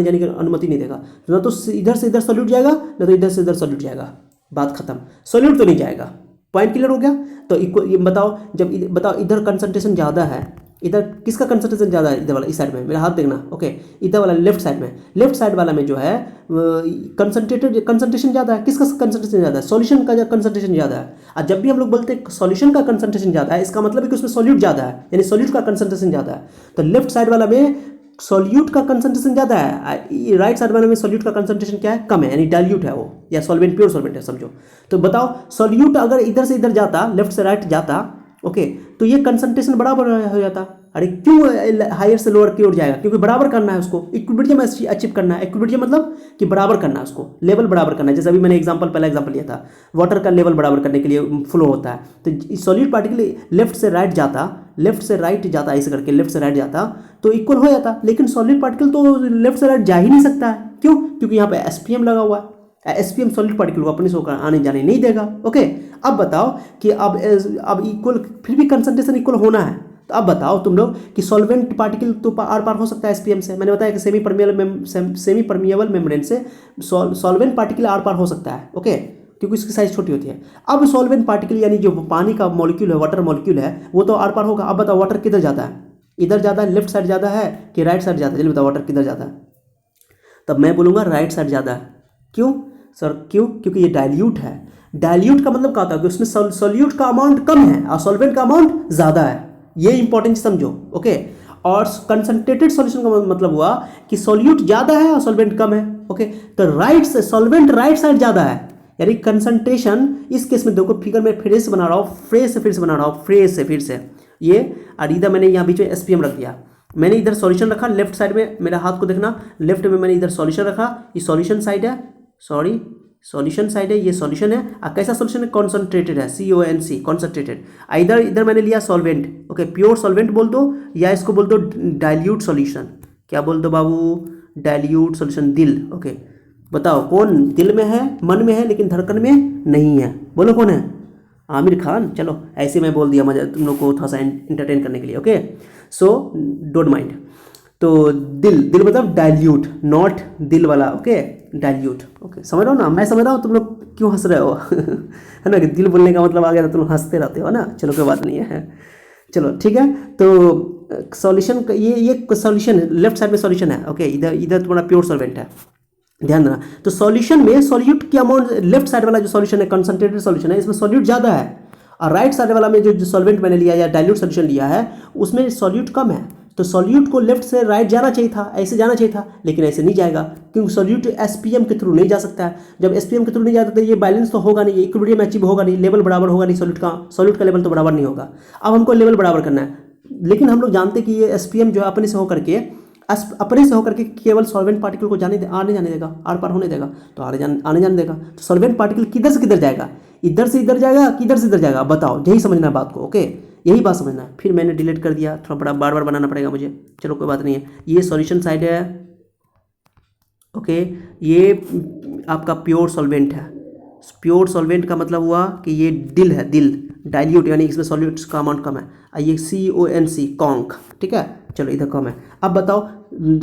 जाने की अनुमति नहीं देगा। न तो इधर से इधर सॉल्यूट जाएगा, न तो इधर से इधर सॉल्यूट जाएगा, बात खत्म, सॉल्यूट तो नहीं जाएगा। पॉइंट क्लियर हो गया। तो ये बताओ, जब बताओ इधर कंसंट्रेशन ज़्यादा है, इधर किसका कंसंट्रेशन ज़्यादा है, इधर वाला, इस साइड में, मेरा हाथ देखना। ओके, इधर वाला लेफ्ट साइड वाला में जो है कंसंट्रेशन ज़्यादा है। किसका कंसंट्रेशन ज़्यादा है, सॉल्यूशन का कंसंट्रेशन ज़्यादा है। और जब भी हम लोग बोलते हैं सॉल्यूशन का कंसंट्रेशन ज़्यादा है, इसका मतलब है कि उसमें सॉल्यूट ज़्यादा है, यानी सॉल्यूट का कंसंट्रेशन ज़्यादा है। तो लेफ्ट साइड वाला में सॉल्यूट का कंसंट्रेशन ज़्यादा है, राइट साइड वाले में सॉल्यूट का कंसंट्रेशन क्या है, कम है, यानी डाइल्यूट है वो, या सॉल्वेंट, प्योर सॉल्वेंट है समझो। तो बताओ सॉल्यूट अगर इधर से इधर जाता, लेफ्ट से राइट जाता, ओके, तो ये कंसंट्रेशन बराबर हो जाता। अरे क्यों हायर से लोअर की ओर जाएगा, क्योंकि बराबर करना है उसको, इक्विलिब्रियम अचीव करना है। इक्विलिब्रियम मतलब कि बराबर करना है उसको, लेवल बराबर करना है। जैसे अभी मैंने पहला एग्जांपल लिया था, वाटर का लेवल बराबर करने के लिए फ्लो होता है। तो सॉलिड पार्टिकल लेफ्ट से राइट जाता ऐसे करके, लेफ्ट से राइट जाता तो इक्वल हो जाता, लेकिन सॉलिड पार्टिकल तो लेफ्ट से राइट जा ही नहीं सकता है। क्यों, क्योंकि यहाँ पे SPM लगा हुआ है। SPM सॉलिड पार्टिकल को अपने से होकर आने जाने नहीं देगा। ओके, अब बताओ कि अब इक्वल, फिर भी कंसंट्रेशन इक्वल होना है। तो अब बताओ तुम लोग कि सॉल्वेंट पार्टिकल तो आर पार हो सकता है SPM से। मैंने बताया कि सेमी परमिएबल मेम्ब्रेन से सॉल्वेंट पार्टिकल आर पार हो सकता है। ओके, क्योंकि उसकी साइज छोटी होती है। अब सॉल्वेंट पार्टिकल यानी जो पानी का मॉलिक्यूल है, वाटर मॉलिक्यूल है, वो तो आर पार होगा। अब बताओ वाटर किधर जाता है, इधर जाता है, लेफ्ट साइड जाता है कि राइट साइड जाता है, जल्दी बताओ वाटर किधर जाता है। तब मैं बोलूँगा राइट साइड जाता है। क्यों सर, क्यों, क्योंकि ये डाइल्यूट है। डाइल्यूट का मतलब क्या होता है कि उसमें सॉल्यूट का अमाउंट कम है और सॉल्वेंट का अमाउंट ज़्यादा है। ये इंपॉर्टेंट समझो। ओके, और कंसंट्रेटेड सॉल्यूशन का मतलब हुआ कि सॉल्यूट ज़्यादा है और सॉल्वेंट कम है। ओके, तो सॉल्वेंट राइट साइड ज़्यादा है, यानी कंसंट्रेशन इस केस में देखो, फिगर में फिर से बना रहा हूँ, फिर से ये, और इधर मैंने यहाँ बीच में SPM रख दिया। मैंने इधर सॉल्यूशन रखा, लेफ्ट साइड में मेरा हाथ को देखना, लेफ्ट में मैंने इधर सॉल्यूशन रखा, ये सॉल्यूशन साइड है, सॉरी सॉल्यूशन साइड है, ये सॉल्यूशन है। कैसा सॉल्यूशन है? कॉन्सनट्रेटेड है, CONC कॉन्सनट्रेटेड। इधर मैंने लिया सॉल्वेंट, ओके, प्योर सॉल्वेंट बोल दो या इसको बोल दो डाइल्यूट सॉल्यूशन। क्या बोल दो बाबू? Dilute solution. दिल, ओके, बताओ कौन दिल में है, मन में है, लेकिन धड़कन में नहीं है? बोलो कौन है? आमिर खान। चलो ऐसे मैं बोल दिया मजा तुम लोग को थोड़ा सा एंटरटेन करने के लिए, ओके। So don't mind. तो दिल मतलब डाइल्यूट, नॉट दिल वाला, ओके, डाइल्यूट, ओके। समझ रहे हो ना? मैं समझ रहा हूँ, तुम लोग क्यों हंस रहे हो? है ना, कि दिल बोलने का मतलब आ गया, तुम हंसते रहते हो ना। चलो कोई बात नहीं है, चलो ठीक है। तो सॉल्यूशन ये सॉल्यूशन लेफ्ट साइड में सॉल्यूशन है, ओके। इधर तुम्हारा प्योर सॉल्वेंट है, ध्यान देना। तो सॉल्यूशन में सॉल्यूट की अमाउंट, लेफ्ट साइड वाला जो सॉल्यूशन है कंसंट्रेटेड सॉल्यूशन है, इसमें सॉल्यूट ज़्यादा है, और राइट साइड वाला में जो सॉल्वेंट मैंने लिया या डाइल्यूट सॉल्यूशन लिया है उसमें सॉल्यूट कम है। तो सॉल्यूट को लेफ्ट से राइट जाना चाहिए था, ऐसे जाना चाहिए था, लेकिन ऐसे नहीं जाएगा, क्योंकि सॉल्यूट SPM के थ्रू नहीं जा सकता है। जब SPM के थ्रू नहीं जाता तो ये बैलेंस तो होगा नहीं, इक्विलिब्रियम अचीव होगा नहीं, लेवल बराबर होगा नहीं, सॉल्यूट का लेवल तो बराबर नहीं होगा। अब हमको लेवल बराबर करना है, लेकिन हम लोग जानते हैं कि ये SPM जो है अपने से होकर के केवल सॉल्वेंट पार्टिकल को आने जाने देगा, आर पार होने देगा, तो आने जाने देगा। तो सॉल्वेंट पार्टिकल किधर से किधर जाएगा? इधर से इधर जाएगा, किधर से इधर जाएगा? बताओ, यही समझना है बात को, ओके, यही बात समझना है। फिर मैंने डिलीट कर दिया, थोड़ा बड़ा बार बनाना पड़ेगा मुझे, चलो कोई बात नहीं है। ये सॉल्यूशन साइड है, ओके, ये आपका प्योर सॉल्वेंट है। प्योर सॉल्वेंट का मतलब हुआ कि ये दिल है, दिल डाइल्यूट, यानी इसमें सॉल्यूट्स का अमाउंट कम है। ये CONC कॉन्क, ठीक है, चलो इधर कम है। अब बताओ,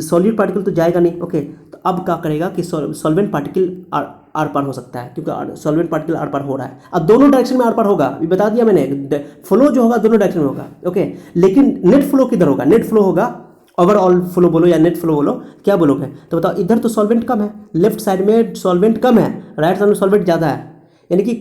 सॉल्यूट पार्टिकल तो जाएगा नहीं, ओके, तो अब क्या करेगा कि सॉल्वेंट पार्टिकल आर पार हो सकता है, क्योंकि सॉल्वेंट पार्टिकल आर पार हो रहा है। अब दोनों डायरेक्शन में आर पार होगा, ये बता दिया मैंने, फ्लो जो होगा दोनों डायरेक्शन में होगा, ओके। लेकिन नेट फ्लो किधर होगा? नेट फ्लो होगा, ओवरऑल फ्लो बोलो या नेट फ्लो बोलो, क्या बोलोगे? तो बताओ, इधर तो सॉल्वेंट कम है, लेफ्ट साइड में सॉल्वेंट कम है, राइट साइड में सॉल्वेंट ज़्यादा है, यानी कि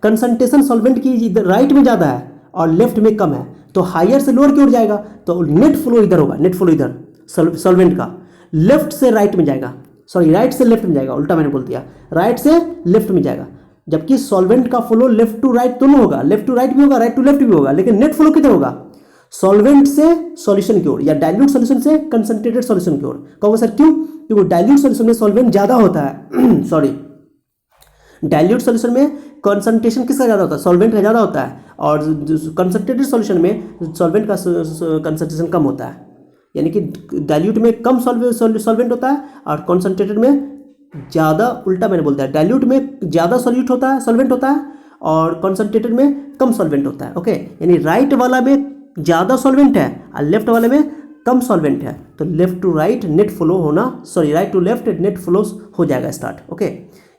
कंसंट्रेशन सॉल्वेंट की इधर राइट में ज़्यादा है और लेफ्ट में कम है, तो हायर से लोअर की ओर जाएगा, तो नेट फ्लो इधर होगा, नेट फ्लो इधर सॉल्वेंट का लेफ्ट से राइट में जाएगा, सॉरी राइट से लेफ्ट में जाएगा, उल्टा मैंने बोल दिया, राइट से लेफ्ट में जाएगा। जबकि सॉल्वेंट का फ्लो लेफ्ट टू राइट दोनों होगा, लेफ्ट टू राइट भी होगा, राइट टू लेफ्ट भी होगा, लेकिन नेट फ्लो किधर होगा? सॉल्वेंट से सॉल्यूशन की ओर या डाइल्यूट सॉल्यूशन से कंसंट्रेटेड सॉल्यूशन की ओर। कहोगे सर क्यों? क्योंकि डाइल्यूट सॉल्यूशन में सॉल्वेंट ज़्यादा होता है सॉरी, डाइल्यूट सॉल्यूशन में कंसंट्रेशन किसका ज़्यादा होता है? सॉल्वेंट का ज़्यादा होता है, और कंसंट्रेटेड सॉल्यूशन में सॉल्वेंट का कंसंट्रेशन कम होता है, यानी कि डाइल्यूट में कम सॉल्वेंट होता है और कंसंट्रेटेड में ज़्यादा, उल्टा मैंने बोलता है, डाइल्यूट में ज़्यादा सॉल्यूट होता है, सॉल्वेंट होता है, और कंसंट्रेटेड में कम सॉल्वेंट होता है, ओके। यानी राइट वाला में ज़्यादा सॉल्वेंट है और लेफ्ट वाले में कम सॉल्वेंट है, तो left to right net flow होना, sorry right to left net flow हो जाएगा स्टार्ट, ओके।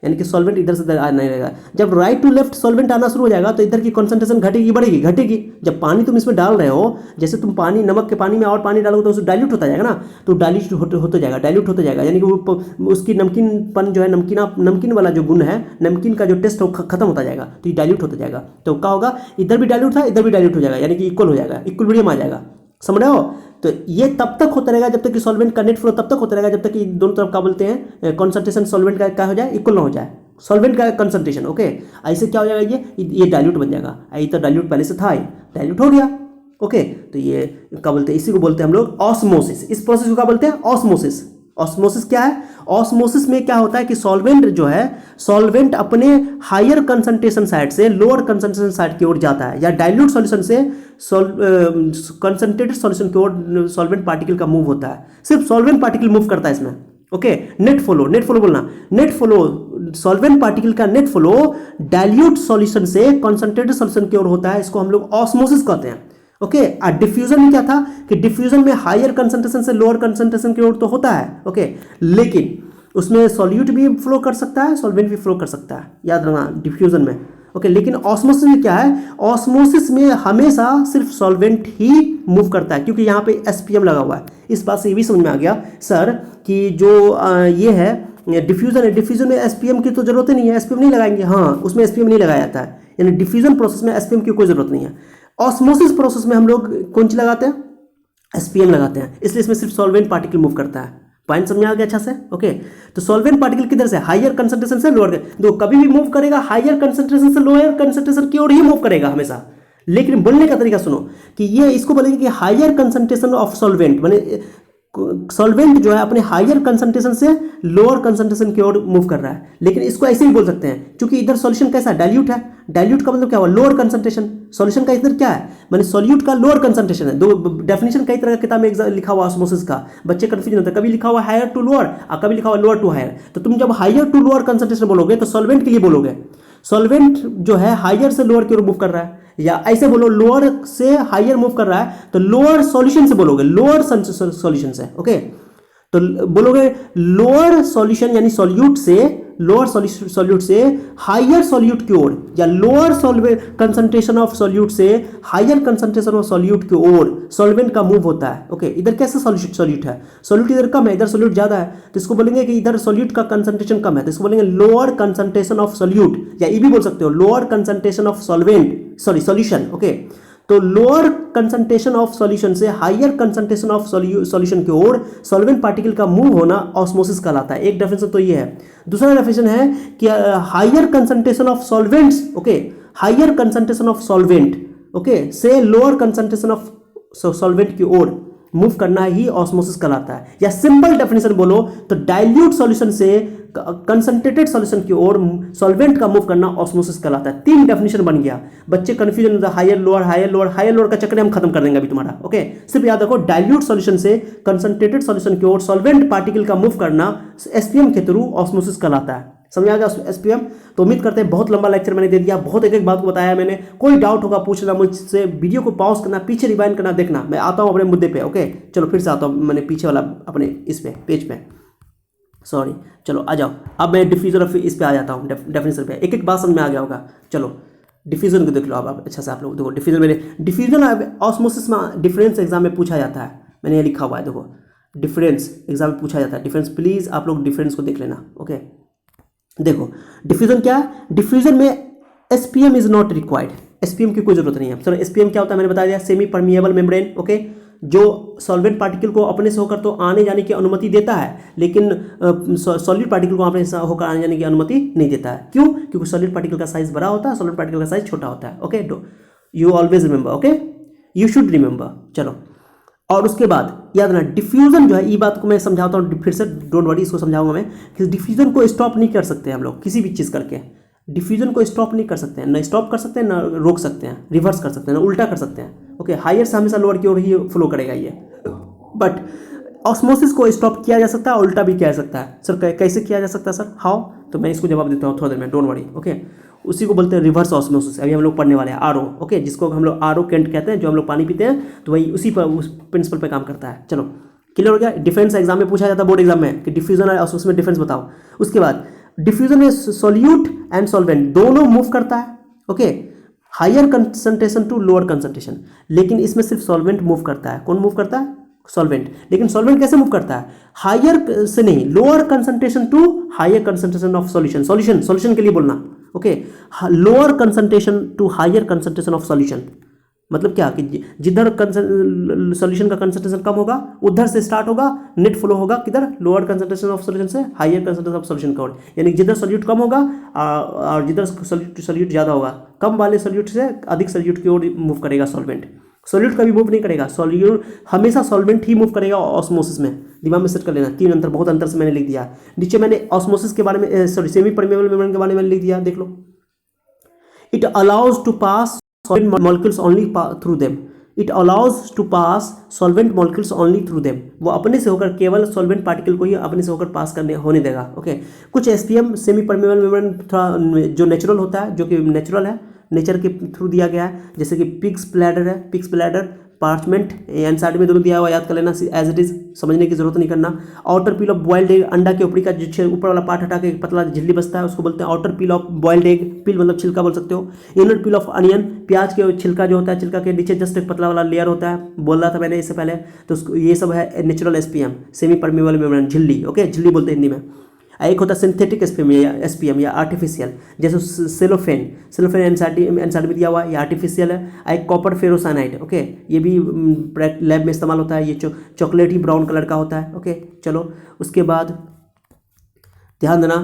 यानी कि सॉल्वेंट इधर से आना नहीं रहेगा। जब राइट टू लेफ्ट सॉल्वेंट आना शुरू हो जाएगा तो इधर की कंसंट्रेशन घटेगी बढ़ेगी? घटेगी। जब पानी तुम इसमें डाल रहे हो, जैसे तुम पानी, नमक के पानी में और पानी डालोगे तो उसमें डाइल्यूट होता जाएगा ना, तो डाइल्यूट होते जाएगा, डाइल्यूट होते जाएगा, यानी कि वो उसकी नमकीनपन जो है, नमकीन वाला जो गुण है, नमकीन का जो टेस्ट हो खत्म होता जाएगा, तो ये डाइल्यूट होता जाएगा। तो क्या होगा? इधर भी डाइल्यूट था, इधर भी डाइल्यूट हो जाएगा, यानी कि इक्वल हो जाएगा, इक्विलिब्रियम आ जाएगा। समझ रहे हो? तो ये तब तक होता रहेगा जब तक कि सॉल्वेंट का नेट फ्लो तब तक होता रहेगा जब तक कि दोनों तरफ क्या बोलते हैं, कंसंट्रेशन सॉल्वेंट का क्या हो जाए? इक्वल ना हो जाए, सॉल्वेंट का कंसंट्रेशन, ओके। ऐसे क्या हो जाएगा? ये डाइल्यूट बन जाएगा, ये तो डाइल्यूट पहले से था, ही डाइल्यूट हो गया, ओके। तो ये क्या बोलते हैं? इसी को बोलते हैं हम लोग ऑस्मोसिस। इस प्रोसेस को क्या बोलते हैं? ऑस्मोसिस। ऑस्मोसिस क्या है? ऑस्मोसिस में क्या होता है कि सॉल्वेंट जो है, सॉल्वेंट अपने हायर कंसंट्रेशन साइड से लोअर कंसंट्रेशन साइड की ओर जाता है, या डाइल्यूट सॉल्यूशन से कंसंट्रेटेड सॉल्यूशन की ओर सॉल्वेंट पार्टिकल का मूव होता है। सिर्फ सॉल्वेंट पार्टिकल मूव करता है इसमें, ओके। नेट फ्लो बोलना, नेट फ्लो, सॉल्वेंट पार्टिकल का नेट फ्लो डाइल्यूट सॉल्यूशन से कंसंट्रेटेड सॉल्यूशन की ओर होता है, इसको हम लोग ऑस्मोसिस कहते हैं, ओके। और डिफ्यूजन में क्या था कि डिफ्यूजन में हायर कंसंट्रेशन से लोअर कंसंट्रेशन की ओर तो होता है, ओके, लेकिन उसमें सॉल्यूट भी फ्लो कर सकता है, सॉल्वेंट भी फ्लो कर सकता है, याद रखना डिफ्यूजन में, ओके। लेकिन ऑस्मोसिस में क्या है? ऑस्मोसिस में हमेशा सिर्फ सॉल्वेंट ही मूव करता है, क्योंकि यहाँ पे SPM लगा हुआ है। इस बात से ये भी समझ में आ गया सर कि जो ये है डिफ्यूजन है, डिफ्यूजन में SPM की तो जरूरत ही नहीं है, SPM नहीं लगाएंगे, हाँ उसमें SPM नहीं लगाया जाता है, यानी डिफ्यूजन प्रोसेस में SPM की कोई जरूरत नहीं है। ऑस्मोसिस प्रोसेस में हम लोग कौन चीज लगाते हैं? SPM लगाते हैं, इसलिए इसमें सिर्फ सॉल्वेंट पार्टिकल मूव करता है। पॉइंट समझ आ गया अच्छा से, ओके। तो सॉल्वेंट पार्टिकल किधर से? हायर कंसंट्रेशन से लोअर, तो कभी भी मूव करेगा हायर कंसंट्रेशन से लोअर कंसंट्रेशन की ओर ही मूव करेगा हमेशा, लेकिन बोलने का तरीका सुनो कि ये इसको बोलेंगे कि हायर कंसंट्रेशन ऑफ सॉल्वेंट, माने सॉल्वेंट जो है अपने हायर कंसंट्रेशन से लोअर कंसंट्रेशन की ओर मूव कर रहा है। लेकिन इसको ऐसे भी बोल सकते हैं क्योंकि इधर सॉल्यूशन कैसा है, डाइल्यूट है। डाइल्यूट का मतलब क्या हुआ, लोअर कंसंट्रेशन। सॉल्यूशन का इधर क्या है, माने सॉल्यूट का लोअर कंसंट्रेशन है। दो डेफिनेशन कई तरह की किताब में लिखा हुआ ऑस्मोसिस का, बच्चे कंफ्यूजन होते हैं, कभी लिखा हुआ हायर टू लोअर और कभी लिखा हुआ लोअर टू हायर। तो तुम जब हायर टू लोअर कंसंट्रेशन बोलोगे तो सॉल्वेंट के लिए बोलोगे सॉल्वेंट जो है हायर से लोअर की ओर मूव कर रहा है, या ऐसे बोलो लोअर से हायर मूव कर रहा है तो लोअर सॉल्यूशन से बोलोगे, लोअर सॉल्यूशन से। ओके, तो बोलोगे लोअर सॉल्यूशन यानी सॉल्यूट से, लोअर सॉल्यूट से हायर सॉल्यूट की ओर, या लोअर कंसंट्रेशन ऑफ सॉल्यूट से हायर कंसंट्रेशन ऑफ सॉल्यूट की ओर सॉल्वेंट का मूव होता है। ओके, इधर कैसे सॉल्यूट है, सॉल्यूट इधर कम है, इधर सॉल्यूट ज्यादा है, तो इसको बोलेंगे कि इधर सॉल्यूट का कंसंट्रेशन कम है, तो इसको बोलेंगे लोअर कंसंट्रेशन ऑफ सॉल्यूट, या ये भी बोल सकते हो lower concentration of solvent, sorry solution. Okay, तो लोअर कंसंट्रेशन ऑफ सॉल्यूशन से हायर कंसंट्रेशन ऑफ सॉल्यूशन की ओर सॉल्वेंट पार्टिकल का मूव होना ऑस्मोसिस कहलाता है। एक डेफिनेशन तो ये है। दूसरा डेफिनेशन है कि higher concentration of solvents, okay, higher concentration of solvent, okay, से लोअर कंसंट्रेशन ऑफ सॉल्वेंट की ओर मूव करना ही ऑस्मोसिस कहलाता है। या सिंपल डेफिनेशन बोलो तो डाइल्यूट सॉल्यूशन से कंसंट्रेटेड सॉल्यूशन की ओर सॉल्वेंट का मूव करना ऑस्मोसिस कहलाता है। 3 डेफिनेशन बन गया। बच्चे कंफ्यूजन होता है, higher lower higher lower, higher lower का चक्कर हम खत्म कर देंगे अभी तुम्हारा। ओके, सिर्फ याद रखो डाइल्यूट सॉल्यूशन से कंसंट्रेटेड सॉल्यूशन की ओर सॉल्वेंट पार्टिकल का मूव करना एसपीएम के थ्रू ऑस्मोसिस कहलाता है। समझ आ गया एसपीएम? तो उम्मीद करते हैं बहुत लंबा लेक्चर मैंने दे दिया, बहुत एक एक बात को बताया मैंने। कोई डाउट होगा पूछना मुझसे, वीडियो को पॉज करना, पीछे रिवाइंड करना, देखना। मैं आता हूँ अपने मुद्दे पे। ओके, चलो फिर से आता हूँ मैंने पीछे वाला अपने इस पे पेज पे, सॉरी। चलो आ जाओ, अब मैं डिफ्यूजन ऑफ इस पे आ जाता हूँ, डेफिनेशन पे। एक एक बात समझ में आ गया होगा। चलो डिफ्यूजन को देख लो अब अच्छा से आप लोग। देखो डिफ्यूजन मेरे डिफ्यूजन ऑस्मोसिस में डिफरेंस एग्जाम में पूछा जाता है, मैंने ये लिखा हुआ है। देखो डिफरेंस एग्जाम में पूछा जाता है। डिफरेंस प्लीज आप लोग डिफरेंस को देख लेना। ओके, देखो डिफ्यूजन क्या है, डिफ्यूजन में SPM is not required, SPM की कोई जरूरत नहीं है। चलो एसपीएम क्या होता है मैंने बता दिया, सेमी परमिएबल मेम्ब्रेन। ओके, जो सॉल्वेंट पार्टिकल को अपने से होकर तो आने जाने की अनुमति देता है, लेकिन सॉलिड पार्टिकल को अपने से होकर आने जाने की अनुमति नहीं देता है। क्यों? क्योंकि सॉलिड पार्टिकल का साइज बड़ा होता है, सॉलिड पार्टिकल का साइज छोटा होता है। Okay, you always remember, okay, you should remember. चलो, और उसके बाद याद रखना डिफ्यूजन जो है, ये बात को मैं समझाता हूँ फिर से, डोंट वरी, इसको समझाऊंगा मैं कि डिफ्यूजन को स्टॉप नहीं कर सकते हम लोग किसी भी चीज़ करके। डिफ्यूजन को स्टॉप नहीं कर सकते हैं, ना स्टॉप कर सकते हैं, ना रोक सकते हैं, रिवर्स कर सकते हैं, ना उल्टा कर सकते हैं। ओके, हायर से हमेशा लोअर की ओर ही फ्लो करेगा ये। बट ऑस्मोसिस को स्टॉप किया जा सकता है, उल्टा भी किया जा सकता है। सर कैसे किया जा सकता है सर, हाउ? तो मैं इसको जवाब देता हूँ थोड़ा देर में, डोंट वरी। ओके, उसी को बोलते हैं रिवर्स ऑस्मोसिस। अभी हम लोग पढ़ने वाले हैं आरओ। ओके, जिसको हम लोग आरओ केंट कहते हैं, जो हम लोग पानी पीते हैं, तो वही उसी पर उस प्रिंसिपल पे काम करता है। चलो क्लियर हो गया। डिफरेंस एग्जाम में पूछा जाता है, बोर्ड एग्जाम में, कि डिफ्यूजन और ऑस्मोसिस में डिफरेंस बताओ। उसके बाद डिफ्यूजन में सॉल्यूट एंड सॉल्वेंट दोनों मूव करता है। Okay, higher concentration to lower concentration, लेकिन इसमें सिर्फ सॉल्वेंट मूव करता है। कौन मूव करता है? सॉल्वेंट। लेकिन सॉल्वेंट कैसे मूव करता है? हायर से नहीं, lower concentration to higher concentration of solution. Solution के लिए बोलना। Okay, lower concentration to higher concentration of solution, मतलब क्या कि जिधर सॉल्यूशन का कंसंट्रेशन कम होगा उधर से स्टार्ट होगा, नेट फ्लो होगा किधर? लोअर कंसंट्रेशन ऑफ सॉल्यूशन से हायर कंसंट्रेशन ऑफ सॉल्यूशन का ओर। यानी जिधर सॉल्यूट कम होगा और जिधर सॉल्यूट ज़्यादा होगा, कम वाले सॉल्यूट से अधिक सॉल्यूट की ओर मूव करेगा सॉल्वेंट। सॉल्यूट कभी मूव नहीं करेगा, सॉल्यूट हमेशा सॉल्वेंट ही मूव करेगा ऑस्मोसिस में। दिमाग में सेट कर लेना। 3 अंतर, बहुत अंतर से मैंने लिख दिया। नीचे मैंने ऑस्मोसिस के बारे में, सॉरी, सेमी परमेबल मेम्ब्रेन के बारे में लिख दिया, देख लो। It allows to pass solvent molecules only through them. It allows to pass solvent molecules only through them. वो अपने से होकर केवल solvent पार्टिकल को ही अपने से होकर पास करने होने देगा। ओके, कुछ एसपीएम सेमी परमेबल मेम्ब्रेन थोड़ा जो नेचुरल होता है, जो कि नेचुरल है, नेचर के थ्रू दिया गया है, जैसे कि पिग्स ब्लैडर है, पिग्स ब्लैडर, पार्चमेंट, एनसाइड में दोनों दिया हुआ, याद कर लेना एज इट इज, समझने की जरूरत नहीं करना। Outer peel of boiled egg, अंडा के ऊपरी का जो ऊपर वाला पार्ट हटा के पतला झिल्ली बचता है उसको बोलते हैं outer peel of boiled egg. Peel मतलब छिलका बोल सकते हो। इनर पील ऑफ अनियन, प्याज के छिलका जो होता है, छिलका के नीचे जस्ट एक पतला वाला लेयर होता है, बोल रहा था मैंने इससे पहले। तो ये सब है natural SPM, semi permeable membrane, झिल्ली। ओके, झिल्ली बोलते हैं हिंदी में। एक होता है सिंथेटिक एसपीएम या आर्टिफिशियल, जैसे सेलोफेन एनसाइड में दिया हुआ है, ये आर्टिफिशियल है। एक कॉपर फेरोसाइनाइड, ओके, ये भी लैब में इस्तेमाल होता है, ये चॉकलेटी ब्राउन कलर का होता है। ओके, चलो उसके बाद ध्यान देना,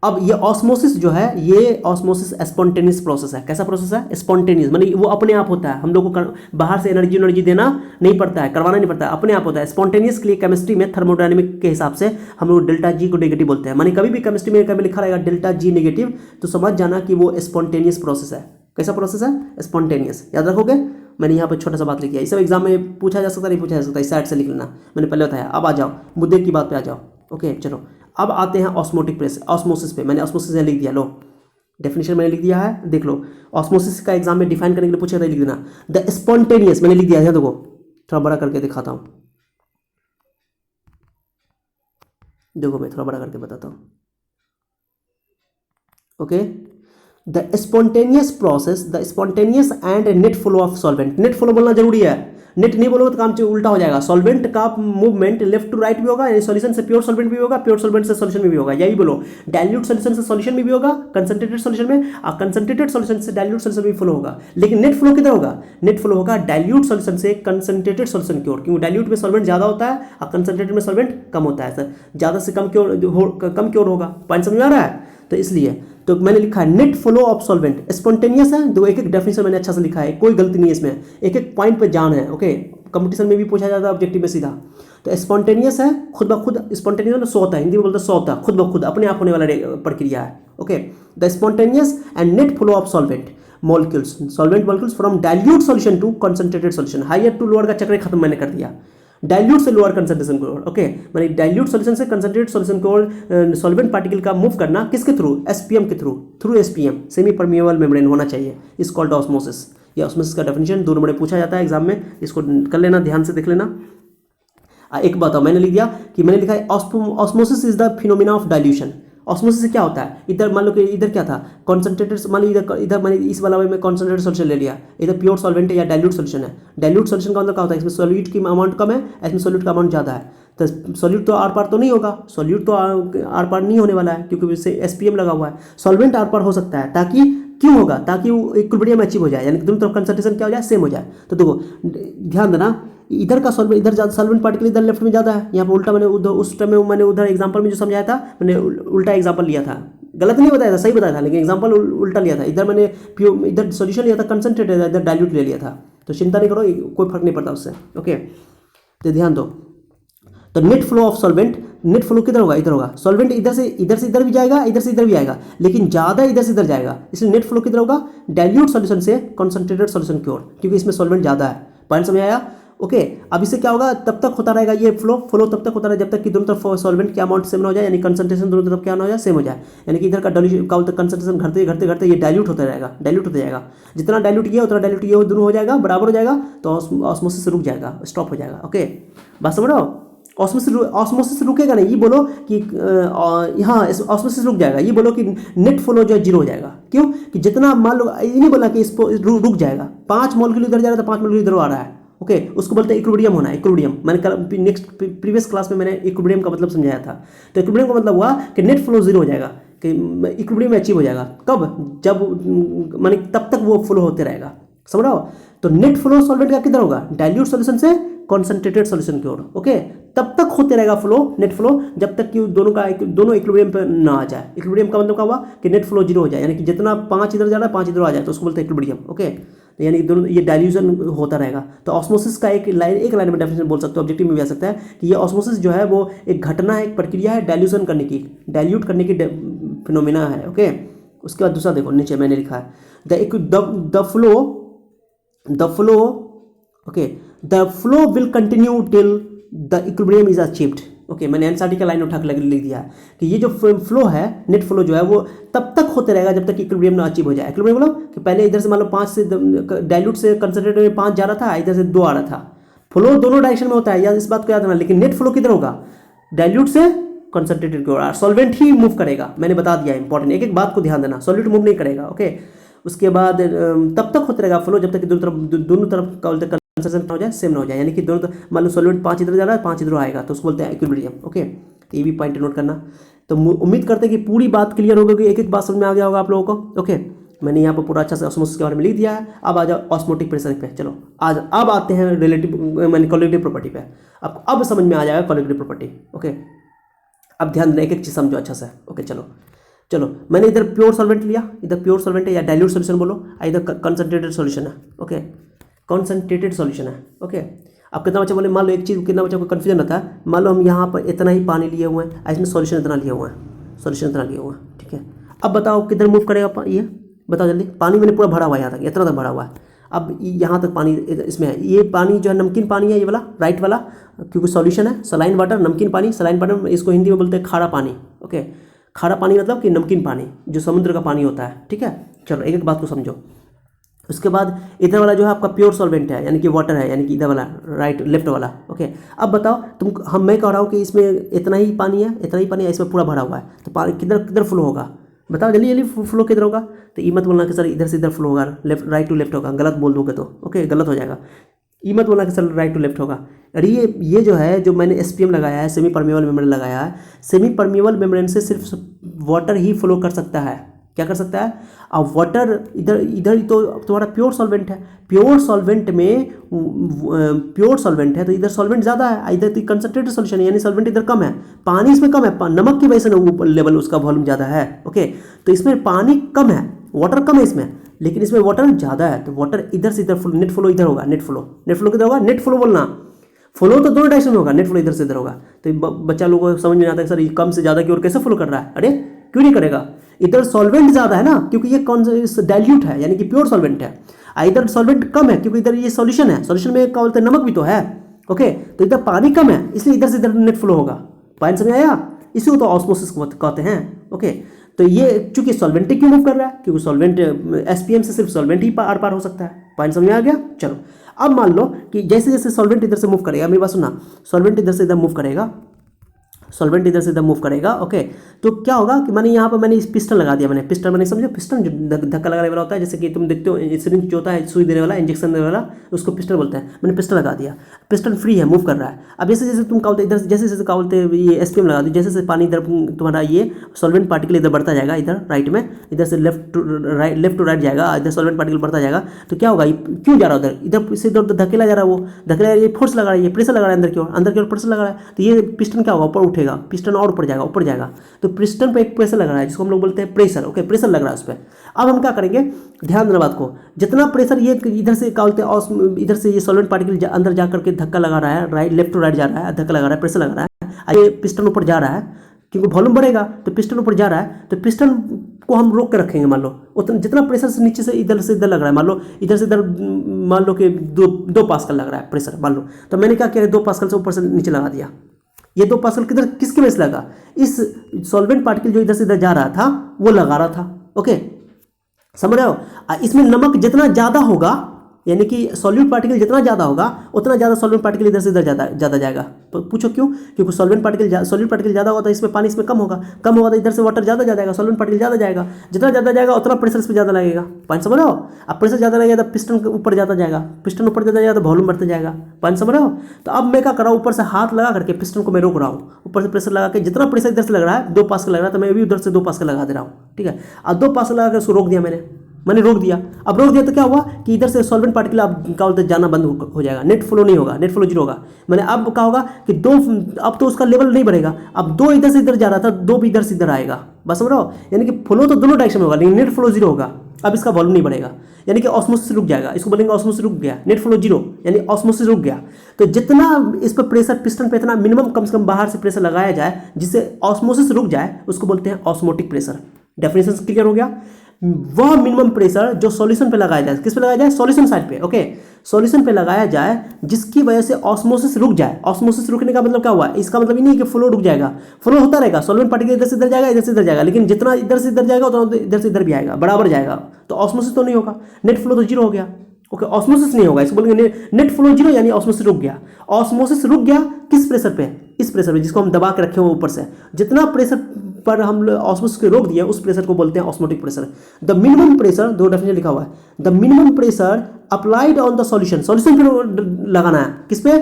अब ये ऑस्मोसिस जो है, ये ऑस्मोसिस स्पॉन्टेनियस प्रोसेस है। कैसा प्रोसेस है? स्पॉन्टेनियस, मानी वो अपने आप होता है, हम लोग को बाहर से एनर्जी देना नहीं पड़ता है, करवाना नहीं पड़ता है, अपने आप होता है। स्पॉन्टेनियस के लिए केमिस्ट्री में थर्मोडायनेमिक के हिसाब से हम लोग डेल्टा जी को नेगेटिव बोलते हैं। मानी कभी भी केमिस्ट्री में कभी लिखा रहेगा डेल्टा जी नेगेटिव, तो समझ जाना कि वो स्पॉन्टेनियस प्रोसेस है। कैसा प्रोसेस है? स्पॉन्टेनियस। याद रखोगे? मैंने यहाँ पर छोटा सा बात लिखी है, इस सब एग्जाम में पूछा जा सकता नहीं पूछा जा सकता, इस साइड से लिख लेना, मैंने पहले बताया। अब आ जाओ मुद्दे की बात पे आ जाओ। ओके चलो, अब आते हैं ऑस्मोटिक प्रेस, ऑस्मोसिस पे। मैंने ऑस्मोसिस लिख दिया, लो डेफिनेशन मैंने लिख दिया है, देख लो। ऑस्मोसिस का एग्जाम में डिफाइन करने के लिए पूछा था, लिख देना द स्पॉन्टेनियस, मैंने लिख दिया है, देखो थोड़ा बड़ा करके दिखाता हूँ, देखो मैं थोड़ा बड़ा करके बताता हूँ। Okay, the spontaneous process, the spontaneous and net flow of solvent. Net flow बोलना जरूरी है, नेट नहीं बोलोगे तो काम उल्टा हो जाएगा। सॉल्वेंट का मूवमेंट लेफ्ट टू राइट भी होगा, यानी सॉल्यूशन से प्योर सॉल्वेंट भी होगा, प्योर सॉल्वेंट से सॉल्यूशन में भी होगा, यही बोलो। डाइल्यूट सॉल्यूशन से सॉल्यूशन में भी होगा, कंसंट्रेटेड सॉल्यूशन में, और कंसंट्रेटेड सॉल्यूशन से डाइल्यूट सॉल्यूशन में फ्लो होगा। लेकिन नेट फ्लो किधर होगा? नेट फ्लो होगा डाइल्यूट सॉल्यूशन से कंसंट्रेटेड सॉल्यूशन की ओर, क्योंकि डाइल्यूट में सॉल्वेंट ज्यादा होता है और कंसंट्रेटेड में सॉल्वेंट कम होता है। सर ज्यादा से कम की ओर होगा, पॉइंट समझ में आ रहा है? तो इसलिए तो मैंने लिखा है net flow of solvent, spontaneous है, दो एक एक डेफिनेशन मैंने अच्छा से लिखा है, कोई गलती नहीं है इसमें, एक एक पॉइंट पे जान है। ओके, कंपटीशन में भी पूछा जाता है, ऑब्जेक्टिव में सीधा। तो स्पॉन्टेनियस है, खुद ब खुद, स्पॉन्टेनियस मतलब स्वतः, हिंदी में बोलते हैं स्वतः, खुद ब खुद, अपने आप होने वाला प्रक्रिया है। Okay, the spontaneous and net flow of solvent molecules, solvent molecules from dilute solution to concentrated solution. Higher to lower का चक्र खत्म मैंने कर दिया, डाइल्यूट से लोअर कंसंट्रेशन की ओर। ओके, माने डाइल्यूट सॉल्यूशन से कंसंट्रेटेड सॉल्यूशन की ओर सॉल्वेंट पार्टिकल का मूव करना, किसके थ्रू? एसपीएम के through SPM, semi permeable membrane होना चाहिए, इस कॉल्ड ऑस्मोसिस। ये ऑस्मोसिस का डेफिनेशन 2 नंबर में पूछा जाता है एग्जाम में, इसको कर लेना, ध्यान से देख लेना। एक बात मैंने लिख दिया कि मैंने लिखा है osmosis is the phenomena of dilution. Osmosis से क्या होता है? इधर मान लो कि इधर क्या था, कॉन्सेंट्रेटेड, मान लो इधर मैंने इस वाला में कॉन्सेंट्रेटेड सॉल्यूशन ले लिया, इधर प्योर सॉल्वेंट है या डाइल्यूट सॉल्यूशन है। डाइल्यूट सॉल्यूशन का मतलब क्या होता है? इसमें सॉल्यूट की अमाउंट कम है, इसमें सॉल्यूट का अमाउंट ज़्यादा है, तो सॉल्यूट तो आर पार तो नहीं होगा, सॉल्यूट तो आर पार नहीं होने वाला है, क्योंकि इससे एसपीएम लगा हुआ है। सॉल्वेंट आर पार हो सकता है, ताकि क्यों होगा? ताकि वो इक्विलिब्रियम अचीव हो जाए, यानी दोनों तरफ कंसंट्रेशन क्या हो जाए? सेम हो जाए। तो देखो ध्यान देना, इधर का सॉल्वेंट, इधर ज़्यादा सॉल्वेंट पार्टिकल इधर लेफ्ट में ज़्यादा है, यहाँ पर उल्टा। मैंने उधर उस टाइम में मैंने उधर एग्जांपल में जो समझाया था, मैंने उल्टा एग्जांपल लिया था, गलत नहीं बताया था, सही बताया था, लेकिन एग्जांपल उल्टा लिया था। इधर मैंने इधर सॉल्यूशन लिया था कंसंट्रेटेड, इधर डाइल्यूट ले लिया था। तो चिंता नहीं करो, कोई फर्क नहीं पड़ता उससे। ओके, तो ध्यान दो। तो net flow of solvent, net flow किधर होगा? इधर होगा। सॉल्वेंट इधर से इधर भी जाएगा, इधर से इधर भी आएगा, लेकिन ज़्यादा इधर से इधर जाएगा, इसलिए नेट फ्लो किधर होगा? डाइल्यूट सॉल्यूशन से कंसंट्रेटेड सॉल्यूशन की ओर, क्योंकि इसमें सॉल्वेंट ज़्यादा है। पॉइंट समझ आया? ओके, अब इससे क्या होगा? तब तक होता रहेगा ये फ्लो तब तक होता रहेगा जब तक कि दोनों तरफ सॉल्वेंट की अमाउंट सेम ना हो जाए, यानी कंसंट्रेशन दोनों तरफ क्या ना हो जाए? सेम हो जाए। यानी कि इधर का कंसंट्रेशन घटते ये डाइल्यूट होता रहेगा, डाइल्यूट होता जाएगा। जितना डाइल्यूट किया उतना डाइल्यूट ये दोनों हो जाएगा, बराबर हो जाएगा, तो ऑस्मोसिस रुक जाएगा, स्टॉप हो जाएगा। ओके, बात समझ रहे हो? ऑस्मोसिस रुकेगा नहीं, ये बोलो कि हाँ ऑस्मोसिस रुक जाएगा, ये बोलो कि नेट फ्लो जो है 0 हो जाएगा। क्यों? कि जितना मान लो, ये नहीं बोला कि इसको रुक जाएगा, 5 मॉलिक्यूल इधर जा रहा है तो 5 मॉलिक्यूल इधर आ रहा है। ओके, उसको बोलते हैं इक्विलिब्रियम होना। इक्विलिब्रियम मैंने नेक्स्ट प्रीवियस क्लास में मैंने इक्विलिब्रियम का मतलब समझाया था। तो इक्विलिब्रियम का मतलब हुआ कि नेट फ्लो 0 हो जाएगा, कि इक्विलिब्रियम अचीव हो जाएगा। कब? जब माने तब तक वो फ्लो होते रहेगा, समझ रहे हो? तो नेट फ्लो सॉल्वेंट का किधर होगा? डाइल्यूट सॉल्यूशन से कंसंट्रेटेड सॉल्यूशन की ओर। ओके, तब तक होते रहेगा फ्लो, नेट फ्लो, जब तक कि दोनों इक्विलिब्रियम पे ना आ जाए। इक्विलिब्रियम का मतलब क्या हुआ? कि नेट फ्लो 0 हो जाए, यानी कि जितना 5 इधर जा रहा है 5 इधर आ जाए, तो उसको बोलते हैं इक्विलिब्रियम। ओके, तो यानी कि दोनों ये डाइल्यूशन होता रहेगा। तो ऑस्मोसिस का एक लाइन में डेफिनेशन बोल सकते हो, ऑब्जेक्टिव में भी आ सकता है कि ये ऑस्मोसिस जो है वो एक घटना है, एक प्रक्रिया है डाइल्यूशन करने की, डाइल्यूट करने की फिनोमिना है। ओके, उसके बाद दूसरा देखो, नीचे मैंने लिखा है the flow will continue till the equilibrium is achieved. Okay, मैंने एनसीईआरटी का लाइन उठा के लिख दिया है कि ये जो फ्लो है, नेट फ्लो जो है वो तब तक होते रहेगा जब तक इक्विलिब्रियम ना अचीव हो जाए। इक्विलिब्रियम बोलो कि पहले इधर से मान लो 5 से डाइल्यूट से कंसंट्रेटेड में 5 जा रहा था, इधर से 2 आ रहा था। फ्लो दोनों डायरेक्शन में होता है, या इस बात को याद रखना। लेकिन नेट फ्लो किधर होगा? डाइल्यूट से कंसंट्रेटेड की ओर, सॉल्वेंट ही मूव करेगा। मैंने बता दिया, इंपॉर्टेंट, एक एक बात को ध्यान देना, सॉल्वेंट मूव नहीं करेगा। ओके, उसके बाद तब तक होता रहेगा फ्लो जब तक कि दोनों तरफ का कंसंट्रेशन हो जाए, सेम ना हो जाए, यानी कि दोनों मान लो सॉल्वेंट 5 इधर जा रहा है 5 इधर आएगा, तो उसको बोलते हैं इक्विलिब्रियम। ओके, ये भी पॉइंट नोट करना। तो उम्मीद करते हैं कि पूरी बात क्लियर हो गई, एक एक बात समझ में आ गया होगा आप लोगों को। ओके, मैंने यहाँ पर पूरा अच्छा से ऑस्मोसिस के बारे में लिख दिया है। अब आ जाओ ऑस्मोटिक प्रेशर पे। चलो अब आते हैं रिलेटिव मैंने कोलिगेटिव प्रॉपर्टी पे। अब समझ में आ जाएगा कोलिगेटिव प्रॉपर्टी। ओके, अब ध्यान देना, एक एक चीज़ समझो अच्छा से। ओके, चलो चलो मैंने इधर प्योर सॉल्वेंट लिया, इधर प्योर सॉल्वेंट है या डाइल्यूट सॉल्यूशन बोलो, इधर कंसंट्रेटेड सॉल्यूशन है। ओके, कॉन्सेंट्रेटेड सॉल्यूशन है। ओके, अब कितना बच्चा बोले, मान लो एक चीज़ कितना बच्चा को कन्फ्यूजन रहता है, मान लो हम यहाँ पर इतना ही पानी लिए हुए हैं, इसमें सॉल्यूशन इतना लिया हुआ है, सॉल्यूशन इतना लिया हुआ है, ठीक है। अब बताओ किधर मूव करेगा ये, बताओ जल्दी। पानी मैंने पूरा भरा हुआ है यहाँ तक, इतना तक भरा हुआ है, अब यहाँ तक पानी इसमें है। ये पानी जो है नमकीन पानी है, ये वाला राइट वाला, क्योंकि सॉल्यूशन है, सलाइन वाटर, नमकीन पानी, सलाइन वाटर इसको हिंदी में बोलते हैं खारा पानी। ओके, खारा पानी मतलब कि नमकीन पानी जो समुद्र का पानी होता है, ठीक है। चलो एक एक बात को समझो। उसके बाद इधर वाला जो है आपका प्योर सॉल्वेंट है, यानी कि वाटर है, यानी कि इधर वाला राइट लेफ्ट वाला। ओके, अब बताओ तुम, मैं कह रहा हूँ कि इसमें इतना ही पानी है, इतना ही पानी है, इसमें पूरा भरा हुआ है, तो पानी किधर किधर फ्लो होगा, बताओ जल्दी जल्दी, फ्लो किधर होगा। तो ये मत बोलना कि सर इधर से इधर फ्लो होगा, लेफ्ट राइट टू लेफ्ट होगा, गलत बोल दोगे तो ओके गलत हो जाएगा। ये मत बोलना कि सर राइट टू लेफ्ट होगा। अरे ये जो है, जो मैंने SPM लगाया है, सेमी परमेबल मेम्ब्रेन लगाया है, सेमी परमेबल मेम्ब्रेन से सिर्फ वाटर ही फ्लो कर सकता है। क्या कर सकता है? अब वाटर इधर इधर तो तुम्हारा प्योर सॉल्वेंट है, प्योर सॉल्वेंट में प्योर सॉल्वेंट है तो इधर सॉल्वेंट ज़्यादा है, इधर तो कंसंट्रेटेड सॉल्यूशन है, यानी सॉल्वेंट इधर कम है, पानी इसमें कम है, नमक की वजह से ना लेवल उसका वॉल्यूम ज़्यादा है। ओके, तो इसमें पानी कम है, वाटर कम है इसमें, लेकिन इसमें वाटर ज़्यादा है, तो वाटर इधर से इधर नेट फ्लो इधर होगा, नेट फ्लो किधर होगा, नेट फ्लो बोलना, फ्लो तो दोनों डायरेक्शन में होगा, नेट फ्लो इधर से इधर होगा। तो बच्चा लोगों को समझ में आता है सर ये कम से ज़्यादा की ओर कैसे फ्लो कर रहा है, अरे क्यों नहीं करेगा, इधर सॉल्वेंट ज़्यादा है ना, क्योंकि ये कौन सा डाइल्यूट है, यानी कि प्योर सॉल्वेंट है, इधर सॉल्वेंट कम है क्योंकि इधर ये सॉल्यूशन है, सॉल्यूशन में क्या बोलते हैं नमक भी तो है। ओके, तो इधर पानी कम है इसलिए इधर से इधर नेट फ्लो होगा, पॉइंट समझ आया, इसी को तो ऑस्मोसिस कहते हैं। ओके, तो ये चूंकि सॉल्वेंट क्यों मूव कर रहा है, क्योंकि सॉल्वेंट SPM से सिर्फ सॉल्वेंट ही आर पार हो सकता है, पॉइंट समझ में आ गया। चलो अब मान लो कि जैसे जैसे सॉल्वेंट इधर से मूव करेगा, मेरी बात सुनना, सॉल्वेंट इधर से इधर मूव करेगा, सॉल्वेंट इधर से इधर मूव करेगा। ओके, तो क्या होगा कि मैंने इस पिस्टन लगा दिया, मैंने पिस्टन, मैंने समझो पिस्टन जो धक्का लगाने वाला होता है, जैसे कि तुम देखते हो सिरिंज जो होता है सुई देने वाला, इंजेक्शन देने वाला, उसको पिस्टन बोलते हैं। मैंने पिस्टन लगा दिया, पिस्टन फ्री है, मूव कर रहा है। अब जैसे जैसे तुम क्या बोलते इधर जैसे जैसे क्या बोलते ये SPM लगा दी, जैसे जैसे पानी इधर तुम्हारा ये सॉल्वेंट पार्टिकल इधर बढ़ता जाएगा, इधर राइट में, इधर से लेफ्ट टू राइट जाएगा, इधर सॉल्वेंट पार्टिकल बढ़ता जाएगा, तो क्या होगा, क्यों जा रहा है इधर से इधर धकेला जा रहा है, वो धकेला, ये फोर्स लगा रहा है, ये प्रेशर लगा रहा है अंदर की ओर प्रेशर लगा रहा है, तो ये पिस्टन क्या होगा, ऊपर उठेगा, पिस्टन और ऊपर जाएगा, तो पिस्टन पे एक प्रेशर लग रहा है जिसको हम लोग बोलते हैं प्रेशर। ओके, प्रेशर लग रहा है उस पर। अब हम क्या करेंगे, ध्यान देना बात को, जितना प्रेशर ये इधर से क्या बोलते हैं, इधर से ये सॉल्वेंट पार्टिकल अंदर जा करके धक्का लगा रहा है, राइट लेफ्ट टू राइट जा रहा है, धक्का लगा रहा है, प्रेशर लगा रहा है, ये पिस्टन ऊपर जा रहा है, क्योंकि वॉल्यूम बढ़ेगा तो पिस्टन ऊपर जा रहा है, तो पिस्टन को हम रोक के रखेंगे, मान लो उतना जितना प्रेशर से नीचे से इधर लग रहा है, मान लो इधर से इधर, मान लो कि 2 पास्कल लग रहा है प्रेशर, मान लो, तो मैंने क्या किया, 2 पास्कल से ऊपर से नीचे लगा दिया। ये 2 पास्कल किधर किसके वजह से लगा, इस सॉल्वेंट पार्टिकल जो इधर से इधर जा रहा था वो लगा रहा था। ओके, समझ रहे हो, इसमें नमक जितना ज़्यादा होगा, यानी कि सॉल्यूट पार्टिकल जितना ज़्यादा होगा उतना ज़्यादा सॉल्वेंट पार्टिकल इधर से इधर ज़्यादा जाएगा। तो पूछो क्यों, क्योंकि सॉल्वेंट पार्टिकल ज़्यादा होगा तो इसमें पानी इसमें कम होगा तो इधर से वाटर ज़्यादा जाएगा, सॉल्वेंट पार्टिकल ज़्यादा जाएगा, जितना ज़्यादा जाएगा उतना प्रेशर इस पर ज़्यादा लगेगा। पॉइंट समझ रहे हो, अब प्रेशर ज़्यादा लगेगा तो पिस्टन ऊपर ज़्यादा जाएगा, पिस्टन ऊपर ज़्यादा जाएगा तो वॉल्यूम बढ़ता जाएगा। पॉइंट समझ रहे हो, तो अब मैं क्या कर रहा हूँ, ऊपर से हाथ लगा करके पिस्टन को मैं रोक रहा हूँ, ऊपर से प्रेशर लगा के, जितना प्रेशर इधर से लग रहा है 2 पास्कल लग रहा है, तो मैं भी उधर से 2 पास्कल लगा दे रहा हूँ। ठीक है, अब 2 पास्कल लगा कर उसको रोक दिया, मैंने रोक दिया। अब रोक दिया तो क्या हुआ कि इधर से सॉल्वेंट पार्टिकल अब क्या बोलते हैं जाना बंद हो जाएगा, नेट फ्लो नहीं होगा, नेट फ्लो 0 होगा। मैंने अब क्या होगा कि 2, अब तो उसका लेवल नहीं बढ़ेगा, अब 2 इधर से इधर जा रहा था, 2 भी इधर से इधर आएगा, बस समझ रहे हो, यानी कि फ्लो तो दोनों डायरेक्शन में होगा लेकिन नेट फ्लो 0 होगा। अब इसका वॉल्यूम नहीं बढ़ेगा, यानी कि ऑस्मोसिस रुक जाएगा, इसको बोलेंगे ऑस्मोसिस रुक गया, नेट फ्लो 0 यानी ऑस्मोसिस रुक गया। तो जितना इस पर प्रेशर पिस्टन पे इतना मिनिमम कम से कम बाहर से प्रेशर लगाया जाए जिससे ऑस्मोसिस रुक जाए उसको बोलते हैं ऑस्मोटिक प्रेशर। डेफिनेशन क्लियर हो गया, वह मिनिमम प्रेशर जो सॉल्यूशन पे लगाया जाए, किस पे लगाया जाए, सॉल्यूशन साइड पे। ओके, सॉल्यूशन पे लगाया जाए जिसकी वजह से ऑस्मोसिस रुक जाए। ऑस्मोसिस रुकने का मतलब क्या हुआ, इसका मतलब ये नहीं कि फ्लो रुक जाएगा, फ्लो होता रहेगा, सॉल्वेंट पार्टिकल इधर से इधर जाएगा, इधर से इधर जाएगा, लेकिन जितना इधर से इधर जाएगा उतना इधर से इधर भी आएगा, बराबर जाएगा, तो ऑस्मोसिस तो नहीं होगा, नेट फ्लो तो 0 हो गया। ओके, ऑस्मोसिस नहीं होगा, इसको बोलेंगे नेट फ्लो 0 यानी ऑस्मोसिस रुक गया। ऑस्मोसिस रुक गया किस प्रेशर पे, इस प्रेशर पे जिसको हम दबा के रखे हुए ऊपर से, जितना प्रेशर पर हम ऑस्मोसिस को रोक दिया उस प्रेशर को बोलते हैं osmotic pressure. The minimum pressure, 2 definition लिखा हुआ है, the minimum pressure applied on the solution, solution पे लगाना है, किस पे,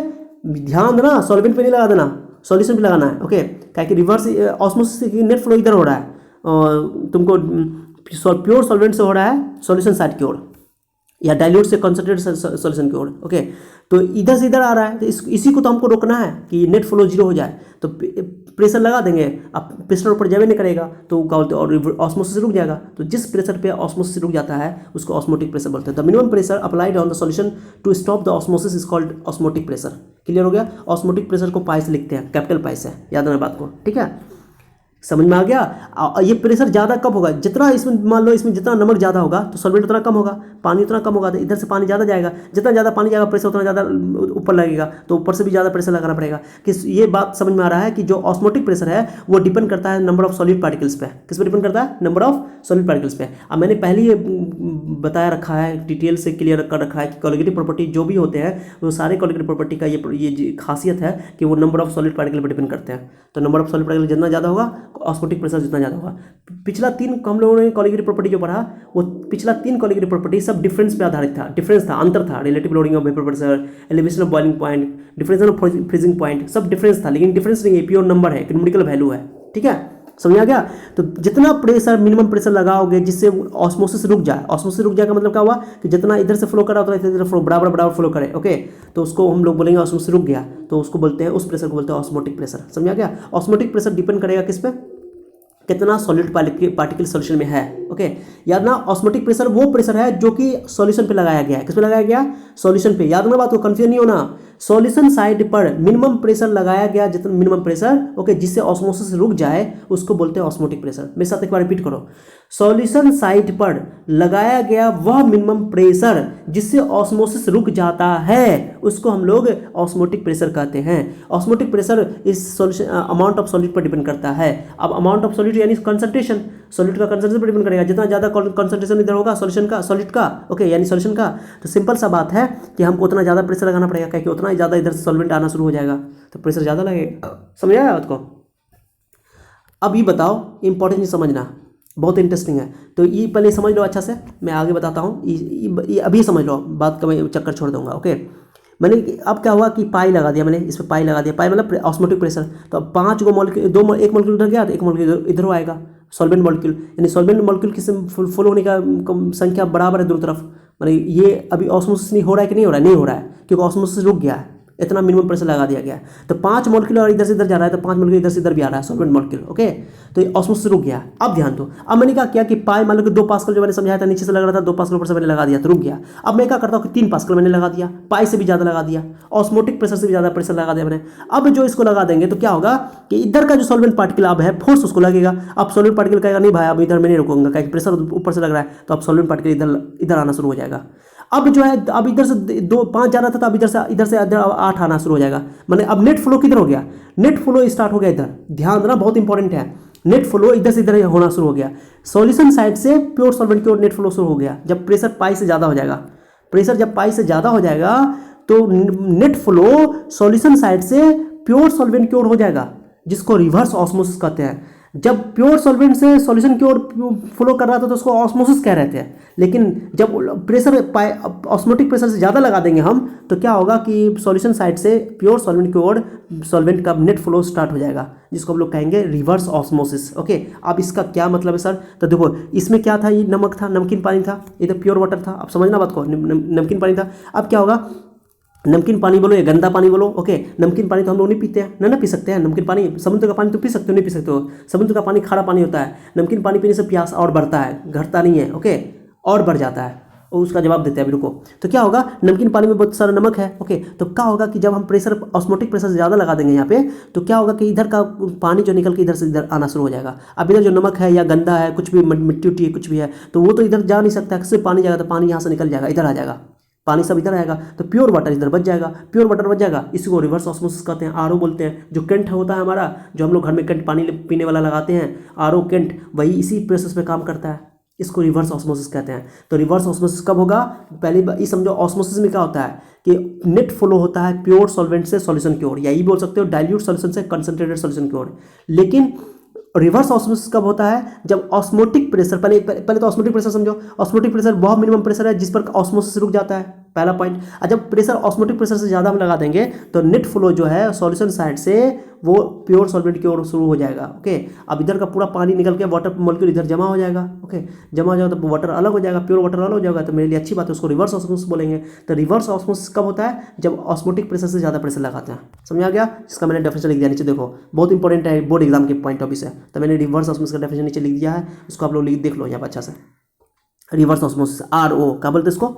ध्यान देना, सॉल्वेंट पे नहीं लगा देना, सॉल्यूशन पे लगाना है। ओके, क्या कि रिवर्स ऑस्मोसिस की नेट फ्लो इधर हो रहा है, तुमको प्योर सॉल्वेंट से हो रहा है सॉल्यूशन साइड की ओर, या डाइल्यूट से कंसंट्रेटेड सॉल्यूशन की ओर। ओके, तो इधर से इधर आ रहा है, तो इसी को तो हमको रोकना है कि नेट फ्लो जीरो हो जाए। तो प्रेशर लगा देंगे, अब प्रेशर ऊपर जावे नहीं करेगा तो क्या बोलते हैं, और ऑस्मोसिस रुक जाएगा। तो जिस प्रेशर पे ऑस्मोसिस रुक जाता है उसको ऑस्मोटिक प्रेशर बोलते हैं। The minimum pressure applied on the solution to stop the osmosis is called osmotic pressure. Clear हो गया? ऑस्मोटिक प्रेशर को पाई से लिखते हैं, कैपिटल पाई से, याद रखना बात को, ठीक है? समझ में आ गया? ये प्रेशर ज़्यादा कब होगा, जितना इसमें मान लो इसमें जितना नमक ज़्यादा होगा तो सॉल्वेंट उतना कम होगा, पानी उतना कम होगा, तो इधर से पानी ज़्यादा जाएगा, जितना ज़्यादा पानी जाएगा प्रेशर उतना ज़्यादा ऊपर लगेगा, तो ऊपर से भी ज़्यादा प्रेशर लगाना पड़ेगा। कि ये बात समझ में आ रहा है कि जो ऑस्मोटिक प्रेशर है वो डिपेंड करता है नंबर ऑफ सॉलिड पार्टिकल्स पे। किस पे डिपेंड करता है? नंबर ऑफ सॉलिड पार्टिकल्स पे। अब मैंने पहले ये बताया रखा है, डिटेल से क्लियर कर रखा है कि कोलिगेटिव प्रॉपर्टी जो भी होते हैं वो सारे कोलिगेटिव प्रॉपर्टी का ये खासियत है कि वो नंबर ऑफ सॉलिड पार्टिकल पर डिपेंड करते हैं। तो नंबर ऑफ सॉलिड पार्टिकल जितना ज़्यादा होगा ऑस्मोटिक प्रेशर जितना ज़्यादा होगा। पिछला 3 हम लोगों ने कोलिगेटिव प्रॉपर्टी जो पढ़ा, वो पिछला 3 कोलिगेटिव प्रॉपर्टी सब डिफरेंस पे आधारित था, डिफरेंस था, अंतर था। Relative loading of vapour pressure, elevation of boiling point, difference of freezing point, सब डिफरेंस था, लेकिन डिफरेंस नहीं है, प्योर नंबर है, न्यूमेरिकल वैल्यू है, ठीक है? समझ आ गया? तो जितना प्रेशर मिनिमम प्रेशर लगाओगे जिससे ऑस्मोसिस रुक जाए, ऑस्मोसिस रुक जाएगा मतलब क्या हुआ कि जितना इधर से फ्लो कर रहा होता है इधर फ्लो बराबर फ्लो करे, ओके? तो उसको हम लोग बोलेंगे ऑस्मोसिस रुक गया, तो उसको बोलते हैं, उस प्रेशर को बोलते हैं ऑस्मोटिक प्रेशर। समझ आ गया? ऑस्मोटिक प्रेशर डिपेंड करेगा किस पे? कितना सॉलिड पार्टिकल सॉल्यूशन में है, ओके? याद ना, ऑस्मोटिक प्रेशर वो प्रेशर है जो कि सॉल्यूशन पे लगाया गया है। किस पे लगाया गया? सॉल्यूशन पे। याद ना बात को, कंफ्यूज नहीं होना। सॉल्यूशन साइड पर मिनिमम प्रेशर लगाया गया, जितना मिनिमम प्रेशर, ओके, जिससे ऑस्मोसिस रुक जाए उसको बोलते हैं ऑस्मोटिक प्रेशर। मेरे साथ एक बार रिपीट करो। सॉल्यूशन साइड पर लगाया गया वह मिनिमम प्रेशर जिससे ऑस्मोसिस रुक जाता है उसको हम लोग ऑस्मोटिक प्रेशर कहते हैं। ऑस्मोटिक प्रेशर इस सॉल्यूशन अमाउंट ऑफ सॉलिड पर डिपेंड करता है। अब अमाउंट ऑफ सॉलिड यानी कंसंट्रेशन, सॉलिड का कंसंट्रेशन पर डिपेंड करेगा। जितना ज़्यादा कंसंट्रेशन इधर होगा सॉल्यूशन का, सॉलिड का, ओके, यानी सॉल्यूशन का, तो सिंपल सा बात है कि हमको उतना ज़्यादा प्रेशर लगाना पड़ेगा, क्योंकि उतना ही ज़्यादा इधर से सॉल्वेंट आना शुरू हो जाएगा, तो प्रेशर ज़्यादा लगेगा। समझ आया बात को? अब ये बताओ, इंपॉर्टेंट समझना, बहुत इंटरेस्टिंग है। तो ये पहले समझ लो अच्छा से, मैं आगे बताता हूँ। ये अभी समझ लो, बात का मैं चक्कर छोड़ दूंगा, ओके? मैंने अब क्या हुआ कि पाई लगा दिया, मैंने इस पर पाई लगा दिया, पाई मतलब ऑस्मोटिक प्रेशर। तो अब 5 गो मॉलिक्यूल, एक मॉलिक्यूल इधर गया तो एक मॉलिक्यूल इधर आएगा, सॉल्वेंट मॉलिक्यूल, यानी सॉल्वेंट मॉलिक्यूल की फुल होने का संख्या बराबर है दोनों तरफ। मतलब ये अभी ऑस्मोसिस नहीं हो रहा है कि नहीं हो रहा है? नहीं हो रहा है, क्योंकि ऑस्मोसिस रुक गया है, इतना मिनिमम प्रेशर लगा दिया गया है। तो 5 मॉलिक्यूल और इधर से इधर जा रहा है, तो 5 मॉलिक्यूल इधर से इधर भी आ रहा है, सॉल्वेंट मॉलिक्यूल, ओके? तो ये ऑस्मोसिस रुक गया। अब ध्यान दो, अब मैंने क्या किया कि पाई मान लो कि 2 पास्कल जो मैंने समझाया था नीचे से लग रहा था, 2 पास्कल ऊपर से मैंने लगा दिया तो रुक गया। अब मैं क्या करता हूँ कि 3 पास्कल मैंने लगा दिया, पाई से भी ज़्यादा लगा दिया, ऑस्मोटिक प्रेशर से भी ज़्यादा प्रेशर लगा दिया मैंने। अब जो इसको लगा देंगे तो क्या होगा कि इधर का जो सॉल्वेंट पार्टिकल अब है फोर्स उसको लगेगा। अब सॉल्वेंट पार्टिकल कहेगा नहीं भाई अब इधर मैं नहीं रुकूंगा, क्योंकि प्रेशर ऊपर से लग रहा है, तो अब सॉल्वेंट पार्टिकल इधर आना शुरू हो जाएगा। अब जो है, अब इधर से 5 जा रहा था, तो अब इधर से 8 आना शुरू हो जाएगा। मैंने अब नेट फ्लो किधर हो गया? नेट फ्लो स्टार्ट हो गया इधर, ध्यान देना, बहुत इंपॉर्टेंट है। नेट फ्लो इधर से इधर होना शुरू हो गया, सॉल्यूशन साइड से प्योर सॉल्वेंट की ओर नेट फ्लो शुरू हो गया। जब प्रेशर पाई से ज़्यादा हो जाएगा, प्रेशर जब पाई से ज़्यादा हो जाएगा तो नेट फ्लो सॉल्यूशन साइड से प्योर सॉल्वेंट की ओर हो जाएगा, जिसको रिवर्स ऑस्मोसिस कहते हैं। जब प्योर सॉल्वेंट से सॉल्यूशन की ओर फ्लो कर रहा था तो उसको ऑस्मोसिस कह रहे थे, लेकिन जब प्रेशर ऑस्मोटिक प्रेशर से ज़्यादा लगा देंगे हम तो क्या होगा कि सॉल्यूशन साइड से प्योर सॉल्वेंट की ओर सॉल्वेंट का नेट फ्लो स्टार्ट हो जाएगा, जिसको हम लोग कहेंगे रिवर्स ऑस्मोसिस, ओके? अब इसका क्या मतलब है सर? तो देखो, इसमें क्या था, ये नमक था, नमकीन पानी था, इधर प्योर वाटर था। अब समझना बात को, नमकीन पानी था। अब क्या होगा, नमकीन पानी बोलो या गंदा पानी बोलो, ओके? नमकीन पानी तो हम लोग नहीं पीते हैं, ना पी सकते हैं नमकीन पानी। समुद्र का पानी तो पी सकते हो, नहीं पी सकते हो, समुद्र का पानी खारा पानी होता है। नमकीन पानी पीने से प्यास और बढ़ता है, घटता नहीं है, ओके? और बढ़ जाता है। और उसका जवाब देते हैं अभी, रुको। तो क्या होगा, नमकीन पानी में बहुत सारा नमक है, ओके? तो क्या होगा कि जब हम प्रेशर ऑस्मोटिक प्रेशर से ज़्यादा लगा देंगे यहाँ पे, तो क्या होगा कि इधर का पानी जो निकल के इधर से इधर आना शुरू हो जाएगा। अब इधर जो नमक है या गंदा है, कुछ भी मिट्टी उट्टी है, कुछ भी है, तो वो तो इधर जा नहीं सकता, सिर्फ पानी जाएगा तो पानी यहाँ से निकल जाएगा, इधर आ जाएगा, पानी सब इधर आएगा, तो प्योर वाटर इधर बच जाएगा, प्योर वाटर बच जाएगा। इसी को रिवर्स ऑस्मोसिस कहते हैं, आरओ बोलते हैं। जो केंट होता है हमारा, जो हम लोग घर में केंट पानी पीने वाला लगाते हैं, आरओ केंट, वही इसी प्रोसेस पे काम करता है, इसको रिवर्स ऑस्मोसिस कहते हैं। तो रिवर्स ऑस्मोसिस कब होगा? पहली बार ये समझो, ऑस्मोसिस में क्या होता है कि नेट फ्लो होता है प्योर सॉल्वेंट से सॉल्यूशन की ओर, या ये बोल सकते हो डाइल्यूट सॉल्यूशन से कंसंट्रेटेड सॉल्यूशन की ओर। लेकिन रिवर्स ऑस्मोसिस कब होता है? जब ऑस्मोटिक प्रेशर, पहले तो ऑस्मोटिक प्रेशर समझो, ऑस्मोटिक प्रेशर बहुत मिनिमम प्रेशर है जिस पर ऑस्मोसिस रुक जाता है। पहला पॉइंट। और जब प्रेशर ऑस्मोटिक प्रेशर से ज़्यादा हम लगा देंगे तो नेट फ्लो जो है सॉल्यूशन साइड से वो प्योर सॉल्वेंट की ओर शुरू हो जाएगा। ओके, अब इधर का पूरा पानी निकल के वाटर मॉलिक्यूल इधर जमा हो जाएगा। ओके, जमा हो जाएगा तो वाटर अलग हो जाएगा, प्योर वाटर अलग हो जाएगा, तो मेरे लिए अच्छी बात है, उसको रिवर्स ऑस्मोसिस बोलेंगे। तो रिवर्स ऑस्मोसिस कब होता है? जब ऑस्मोटिक प्रेशर से ज़्यादा प्रेशर लगाते हैं। समझ आ गया? इसका मैंने डेफिनेशन लिख दिया नीचे, देखो बहुत इंपॉर्टेंट है बोर्ड एग्जाम के पॉइंट ऑफ व्यू से। तो मैंने रिवर्स ऑस्मोसिस का डेफिनेशन नीचे लिख दिया है, उसको आप लोग देख लो यहाँ पर अच्छा से। रिवर्स ऑस्मोसिस, RO क्या बोलते हैं इसको?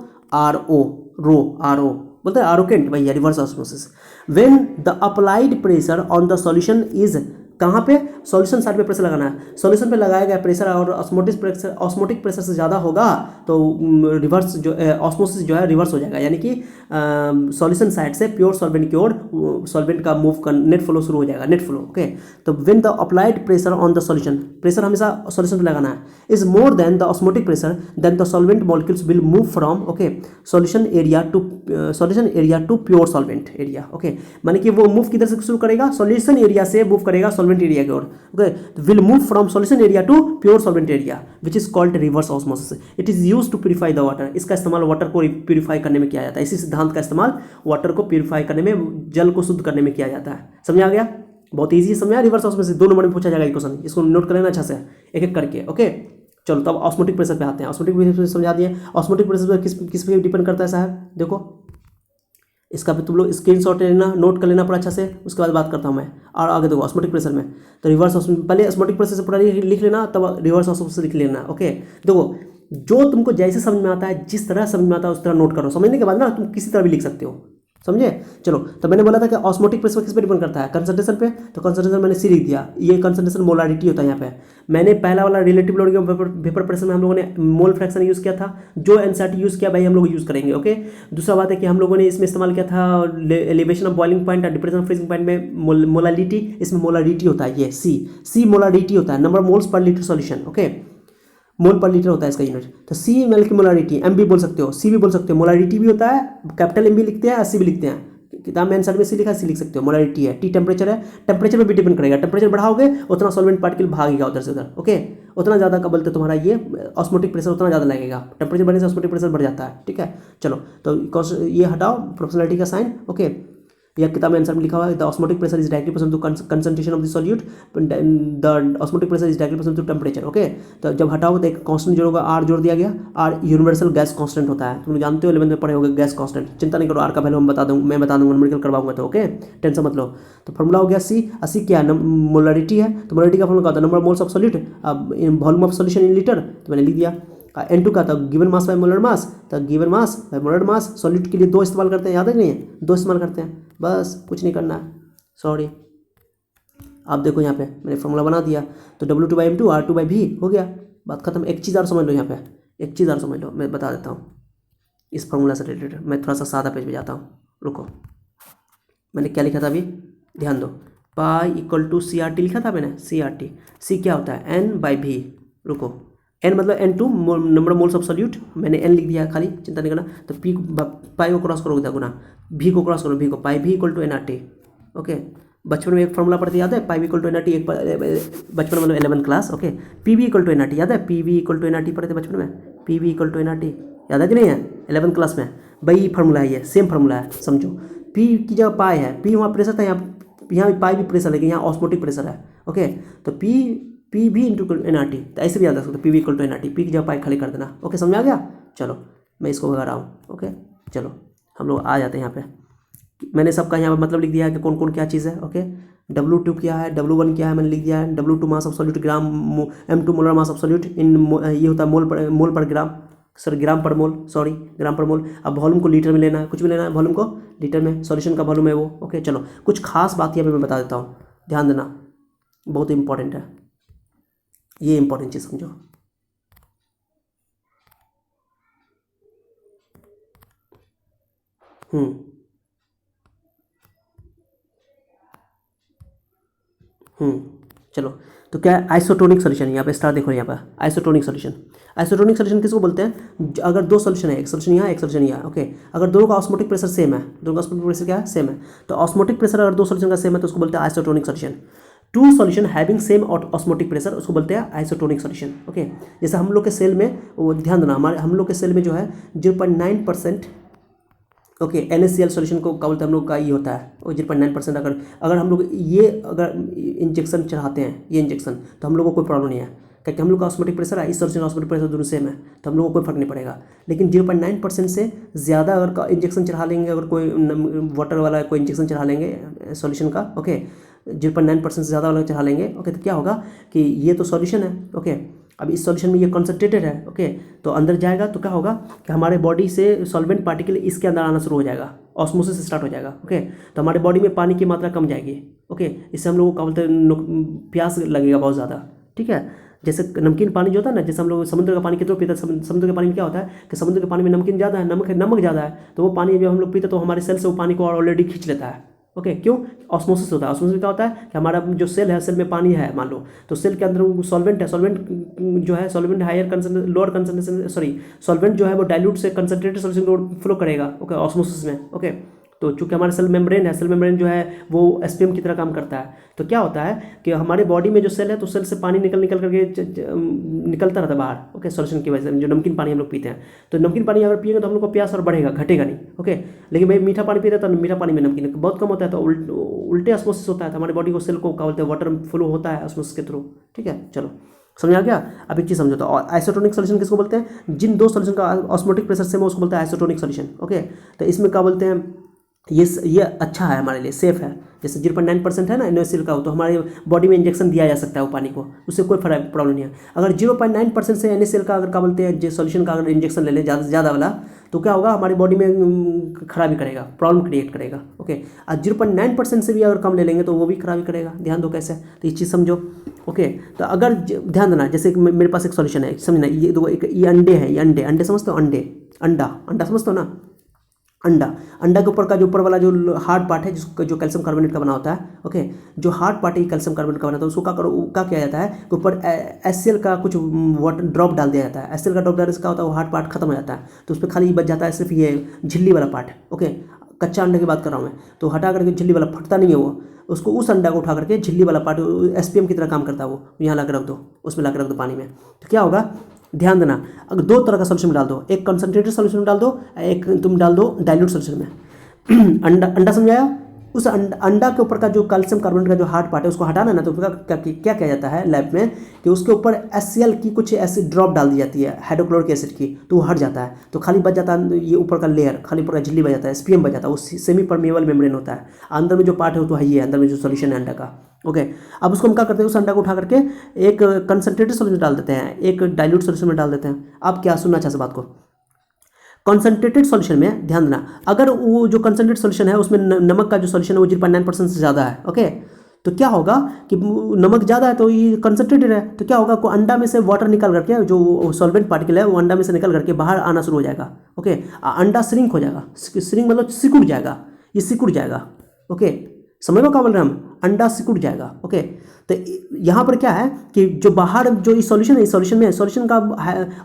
RO बोलते हैं, आरोकेंट भैया, reverse osmosis. When the applied pressure on the solution is, कहाँ पे? सॉल्यूशन साइड पे प्रेशर लगाना है। सॉल्यूशन पे लगाया गया प्रेशर और ऑस्मोटिक प्रेशर से ज़्यादा होगा तो रिवर्स जो ऑस्मोसिस जो है रिवर्स हो जाएगा, यानी कि सॉल्यूशन साइड से प्योर सॉल्वेंट की ओर सॉल्वेंट का मूव कर नेट फ्लो शुरू हो जाएगा, नेट फ्लो। ओके, तो when the applied pressure on the solution, pressure हमेशा सॉल्यूशन पे लगाना है, is more than the osmotic pressure, then the solvent molecules will move from okay solution area to pure solvent area. Okay, माने कि वो move किधर से शुरू करेगा? सॉल्यूशन एरिया से मूव करेगा सॉल्वेंट एरिया की ओर। Okay, will move from solution area to pure solvent area which is called reverse osmosis. It is used to purify the water. इसका इस्तेमाल वाटर को प्यूरिफाई करने में किया जाता है। इसी सिद्धांत का इस्तेमाल वाटर को प्यूरिफाई करने में, जल को शुद्ध करने में किया जाता है। समझ आ गया? बहुत ईजी समझा। रिवर्स ऑस्मोसिस 2 नंबर में पूछा जाएगा क्वेश्चन, इसको नोट कर लेना अच्छा से एक एक करके। ओके, चलो तब ऑस्मोटिक प्रेशर पे आते हैं। ऑस्मोटिक प्रेशर समझा दिए। ऑस्मोटिक प्रेशर किस पे डिपेंड करता है साहब? देखो इसका भी तुम लोग स्क्रीनशॉट लेना, नोट कर लेना पूरा अच्छा से, उसके बाद बात करता हूँ मैं। और आगे देखो ऑस्मोटिक प्रेशर में तो रिवर्स ऑस्मोटिक, पहले ऑस्मोटिक प्रेशर से पूरा लिख लेना, तब रिवर्स ऑस्मोसिस लिख लेना। ओके, देखो जो तुमको जैसे समझ में आता है, जिस तरह समझ में आता है उस तरह नोट करो। समझने के बाद ना तुम किसी तरह भी लिख सकते हो। समझे? चलो, तो मैंने बोला था कि ऑस्मोटिक प्रेशर किस पे डिपेंड करता है? कंसंट्रेशन पे। तो कंसंट्रेशन मैंने सी लिख दिया, ये कंसंट्रेशन मोलारिटी होता है यहाँ पे। मैंने पहला वाला रिलेटिव लोडिंग वेपर प्रेशर में हम लोगों ने मोल फ्रैक्शन यूज़ किया था, जो एनसीईआरटी यूज़ किया भाई हम लोग यूज़ करेंगे। ओके, दूसरा बात है कि हम लोगों ने इसमें इस्तेमाल किया था एलिवेशन ऑफ बॉइलिंग पॉइंट और डिप्रेशन ऑफ फ्रीजिंग पॉइंट में मोलारिटी, इसमें मोलारिटी होता है, ये सी मोलारिटी होता है, number moles per litre solution. Okay, mole per litre होता है इसका यूनिट। तो सी एल की मोलारिटी, एम भी बोल सकते हो, सी भी बोल सकते हो, मोलारिटी भी होता है, कैपिटल एम भी लिखते हैं, सी भी लिखते हैं। किताब में आंसर में सी लिखा, सी लिख सकते हो। मोलारिटी है, टी टेम्परेचर है, टेम्परेचर पे भी डिपेंड करेगा। टेम्परेचर बढ़ाओगे उतना सॉल्वेंट पार्टिकल भागेगा उधर से उधर। ओके, उतना ज़्यादा का बोलते तुम्हारा ये ऑस्मोटिक प्रेशर उतना ज़्यादा लगेगा। टेम्परेचर बढ़ने से ऑस्मोटिक प्रेशर बढ़ जाता है। ठीक है, चलो तो ये हटाओ प्रोपोर्शनलिटी का साइन। ओके, या किताब में आंसर में लिखा हुआ है the osmotic pressure is directly proportional to concentration of the solute, the osmotic pressure is directly proportional to temperature. Okay, तो जब हटाओ तो एक कांस्टेंट जोड़ोगा, आर जोड़ दिया गया। आर यूनिवर्सल गैस कांस्टेंट होता है, तुम जानते हो 11th में पढ़े होगे गैस कांस्टेंट। चिंता नहीं करो, आर का वैल्यू मैं बता दूंगा न्यूमेरिकल करवाऊंगा तो। ओके, टेंशन मत लो। तो फॉर्मूला हो गया सी। सी क्या है? मोलारिटी है, तो मोलारिटी का फॉर्मूला क्या होता है? Number moles of solute volume of solution in litre, तो मैंने लिख दिया। N2 का था given mass by molar mass, तो given mass by molar mass. Solute के लिए 2 इस्तेमाल करते हैं, याद है नहीं है? 2 इस्तेमाल करते हैं, बस कुछ नहीं करना है। सॉरी, आप देखो यहाँ पे मैंने फॉर्मूला बना दिया, तो W2/M2 R2/V हो गया, बात खत्म। एक चीज़ और समझ लो, यहाँ पे एक चीज़ और समझ लो, मैं बता देता हूँ इस फॉर्मूला से रिलेटेड। मैं थोड़ा सा सादा पेज पे जाता हूँ, रुको। मैंने क्या लिखा था अभी, ध्यान दो। पाई इक्वल टू CRT लिखा था मैंने, CRT। सी क्या होता है? N/V। रुको, N मतलब N2 number moles of solute, मैंने N लिख दिया खाली, चिंता नहीं करना। तो P पाई को क्रॉस करो गुना, V को क्रॉस करो, V को pi V equal to NRT। Okay, बचपन में एक फॉर्मूला पढ़ते याद है, pi V equal to NRT, एक बचपन मतलब 11th class. Okay, PV equal to NRT याद है? PV इक्वल टू NRT पढ़ते बचपन में, PV इक्वल टू NRT याद है कि नहीं है? 11th क्लास में वही फार्मूला है, ये सेम फार्मूला है, समझो। P की जगह पाई है, P वहाँ प्रेशर था, यहाँ पाई भी प्रेशर है, यहाँ ऑस्मोटिक प्रेशर है। ओके, तो पी भी इंटू NRT, तो ऐसे भी याद रख सकते हो, PV equal to NRT, P की जगह पाई खाली कर देना। ओके, समझ आ गया? चलो मैं इसको भगा रहा हूँ। ओके, चलो हम लोग आ जाते हैं यहाँ पे। मैंने सबका यहाँ पर मतलब लिख दिया है कि कौन कौन क्या चीज़ है। ओके, W2 क्या है, W1 क्या है, मैंने लिख दिया है। W2 mass of solute gram, M2 molar mass of solute in, ये होता है मोल पर ग्राम, ग्राम पर मोल, सॉरी ग्राम पर मोल। अब वॉल्यूम को लीटर में लेना है, कुछ भी लेना है, वॉल्यूम को लीटर में, सॉल्यूशन का वॉल्यूम है वो। ओके, चलो कुछ खास बात यहाँ पे मैं बता देता हूँ, ध्यान देना, बहुत इंपॉर्टेंट है ये, इंपॉर्टेंट चीज़ समझो। चलो, तो क्या है आइसोटोनिक सॉल्यूशन? यहाँ पे स्टार देखो, यहाँ पर आइसोटोनिक सॉल्यूशन। आइसोटोनिक सॉल्यूशन किसको बोलते हैं? अगर 2 सॉल्यूशन है, एक सॉल्यूशन यहाँ, एक सॉल्यूशन यहाँ। ओके, अगर दोनों का ऑस्मोटिक प्रेशर सेम है, दोनों का ऑस्मोटिक प्रेशर क्या है? सेम है। तो ऑस्मोटिक प्रेशर अगर 2 सॉल्यूशन का सेम है तो उसको बोलते हैं isotonic solution. 2 solution having same osmotic pressure, उसको बोलते हैं आइसोटोनिक सॉल्यूशन। ओके, जैसे हम लोग के सेल में, वो ध्यान देना, हम लोग के सेल में जो है 0.9% ओके NaCl सॉल्यूशन को क्या बोलते हैं हम लोग का ये होता है वो 0.9%। अगर हम लोग ये अगर इंजेक्शन चढ़ाते हैं ये इंजेक्शन तो हम लोग को कोई प्रॉब्लम नहीं है, क्योंकि हम लोग का ऑस्मोटिक प्रेशर है, इस सॉल्यूशन का ऑस्मोटिक प्रेशर दोनों सेम है, तो हम लोग को कोई फर्क नहीं पड़ेगा। लेकिन 0.9% से ज़्यादा अगर इंजेक्शन चढ़ा लेंगे, अगर कोई वाटर वाला कोई इंजेक्शन चढ़ा लेंगे सॉल्यूशन का, ओके 0.9% से ज़्यादा वाला चढ़ा लेंगे, ओके, तो क्या होगा कि ये तो सॉल्यूशन है, ओके, अब इस सॉल्यूशन में ये कंसंट्रेटेड है, ओके, तो अंदर जाएगा तो क्या होगा कि हमारे बॉडी से सॉल्वेंट पार्टिकल इसके अंदर आना शुरू हो जाएगा, ऑस्मोसिस स्टार्ट हो जाएगा, ओके, तो हमारे बॉडी में पानी की मात्रा कम जाएगी, ओके, इससे हम लोगों को क्या बोलते हैं प्यास लगेगा बहुत ज़्यादा, ठीक है। जैसे नमकीन पानी जो होता है ना, जैसे हम लोग समुद्र का पानी कितना पीते हैं, समुद्र के पानी में क्या होता है कि समुद्र के पानी में नमकीन ज़्यादा है, नमक ज़्यादा है, तो वो पानी जो हम लोग पीते तो हमारे सेल से वो पानी को ऑलरेडी खींच लेता है, ओके, क्यों, ऑस्मोसिस होता है। ऑस्मोसिस में क्या होता है कि हमारा जो सेल है, सेल में पानी है मान लो, तो सेल के अंदर वो सॉल्वेंट है, सॉल्वेंट जो है solvent higher concentration lower concentration solvent जो है वो डाइल्यूट से कंसंट्रेटेड सॉल्यूशन को फ्लो करेगा, ओके, ऑस्मोसिस में, ओके। तो चूंकि हमारा सेल मेम्ब्रेन है, सेल मेम्ब्रेन जो है वो एसपीएम की तरह काम करता है, तो क्या होता है कि हमारे बॉडी में जो सेल है तो सेल से पानी निकल करके निकलता रहता है बाहर, ओके, सॉल्यूशन की वजह से, जो नमकीन पानी हम लोग पीते हैं, तो नमकीन पानी अगर पिएंगे तो हम लोग को प्यास और बढ़ेगा, घटेगा नहीं, ओके। लेकिन भाई मीठा पानी पीते हैं तो मीठा पानी में नमकीन बहुत कम होता है, तो उल्टे ऑस्मोसिस होता है, तो हमारी बॉडी को सेल को क्या बोलते हैं वाटर फ्लो होता है ऑस्मोसिस के थ्रू, ठीक है। चलो समझ आ गया। अब एक चीज़ समझो, तो आइसोटोनिक सॉल्यूशन किसको बोलते हैं, जिन दो सॉल्यूशन का ऑस्मोटिक प्रेशर सेम है उसको बोलते हैं आइसोटोनिक सॉल्यूशन, ओके। तो इसमें क्या बोलते हैं ये अच्छा है हमारे लिए, सेफ है। जैसे 0.9% है ना NaCl का, तो हमारे बॉडी में इंजेक्शन दिया जा सकता है वो पानी को, उससे कोई प्रॉब्लम नहीं है। अगर 0.9% से NaCl का अगर क्या बोलते हैं सॉल्यूशन का अगर इंजेक्शन ले लें ज़्यादा वाला, तो क्या होगा हमारी बॉडी में खराबी करेगा, प्रॉब्लम क्रिएट करेगा, ओके। और 0.9% से भी अगर कम ले लेंगे तो वो भी खराबी करेगा, ध्यान दो कैसे, तो ये चीज़ समझो, ओके। तो अगर ध्यान देना, जैसे मेरे पास एक सॉल्यूशन है, समझना, ये दो ये अंडे हैं, ये अंडे समझते हो, अंडा समझते हो ना, अंडा के ऊपर का जो ऊपर वाला जो हार्ड पार्ट है जिसको जो कैल्शियम कार्बोनेट का बना होता है, ओके, जो हार्ड पार्ट है कैल्शियम कार्बोनेट का बना होता है, उसको क्या किया जाता है कि ऊपर HCl का कुछ वाटर ड्रॉप डाल दिया जाता है। HCl का ड्रॉप डालने से क्या होता है वो हार्ड पार्ट खत्म हो जाता है, तो उस पर खाली बच जाता है सिर्फ ये झिल्ली वाला पार्ट, ओके। कच्चा अंडे की बात कर रहा हूँ मैं, तो हटा करके झिल्ली वाला फटता नहीं है वो, उसको उस अंडा को उठा करके झिल्ली वाला पार्ट SPM की तरह काम करता है वो, यहाँ ला कर रख दो, उसमें ला कर रख दो पानी में, तो क्या होगा, ध्यान देना, अगर दो तरह का सॉल्यूशन में डाल दो, एक कंसंट्रेटेड सॉल्यूशन में डाल दो, एक तुम डाल दो डाइल्यूट सॉल्यूशन में। अंडा समझाया, उस अंडा के ऊपर का जो कैल्शियम कार्बोनेट का जो हार्ड पार्ट है उसको हटाना ना, तो क्या किया जाता है लैब में कि उसके ऊपर HCl की कुछ एसिड ड्रॉप डाल दी जाती है, हाइड्रोक्लोरिक एसिड की, तो वो हट जाता है, तो खाली बच जाता है ये ऊपर का लेयर, खाली ऊपर का झिल्ली बच जाता है, SPM बच जाता है, वो सेमी परमेबल मेम्ब्रेन होता है। अंदर में जो पार्ट है वो तो है ही है, अंदर में जो सॉल्यूशन है अंडा का, ओके। अब उसको हम क्या करते हैं, उस अंडा को उठा करके एक कंसंट्रेटेड सॉल्यूशन डाल देते हैं, एक डाइल्यूट सॉल्यूशन में डाल देते हैं। आप क्या सुनना चाहते बात को, कंसंट्रेटेड सॉल्यूशन में ध्यान देना, अगर वो जो कंसंट्रेटेड सॉल्यूशन है उसमें नमक का जो सॉल्यूशन है वो 0.9% से ज़्यादा है, ओके, तो क्या होगा कि नमक ज़्यादा है तो ये कंसंट्रेटेड है, तो क्या होगा, को अंडा में से वाटर निकल करके जो सॉल्वेंट पार्टिकल है वो अंडा में से निकल करके बाहर आना शुरू हो जाएगा, ओके। अंडा श्रिंक हो जाएगा, श्रिंक मतलब सिकुड़ जाएगा, ये सिकुड़ जाएगा, ओके, समझ लो क्या बोल रहे हैं हम, अंडा सिकुड़ जाएगा, ओके। तो यहाँ पर क्या है कि जो बाहर जो ये सॉल्यूशन है, इस सॉल्यूशन का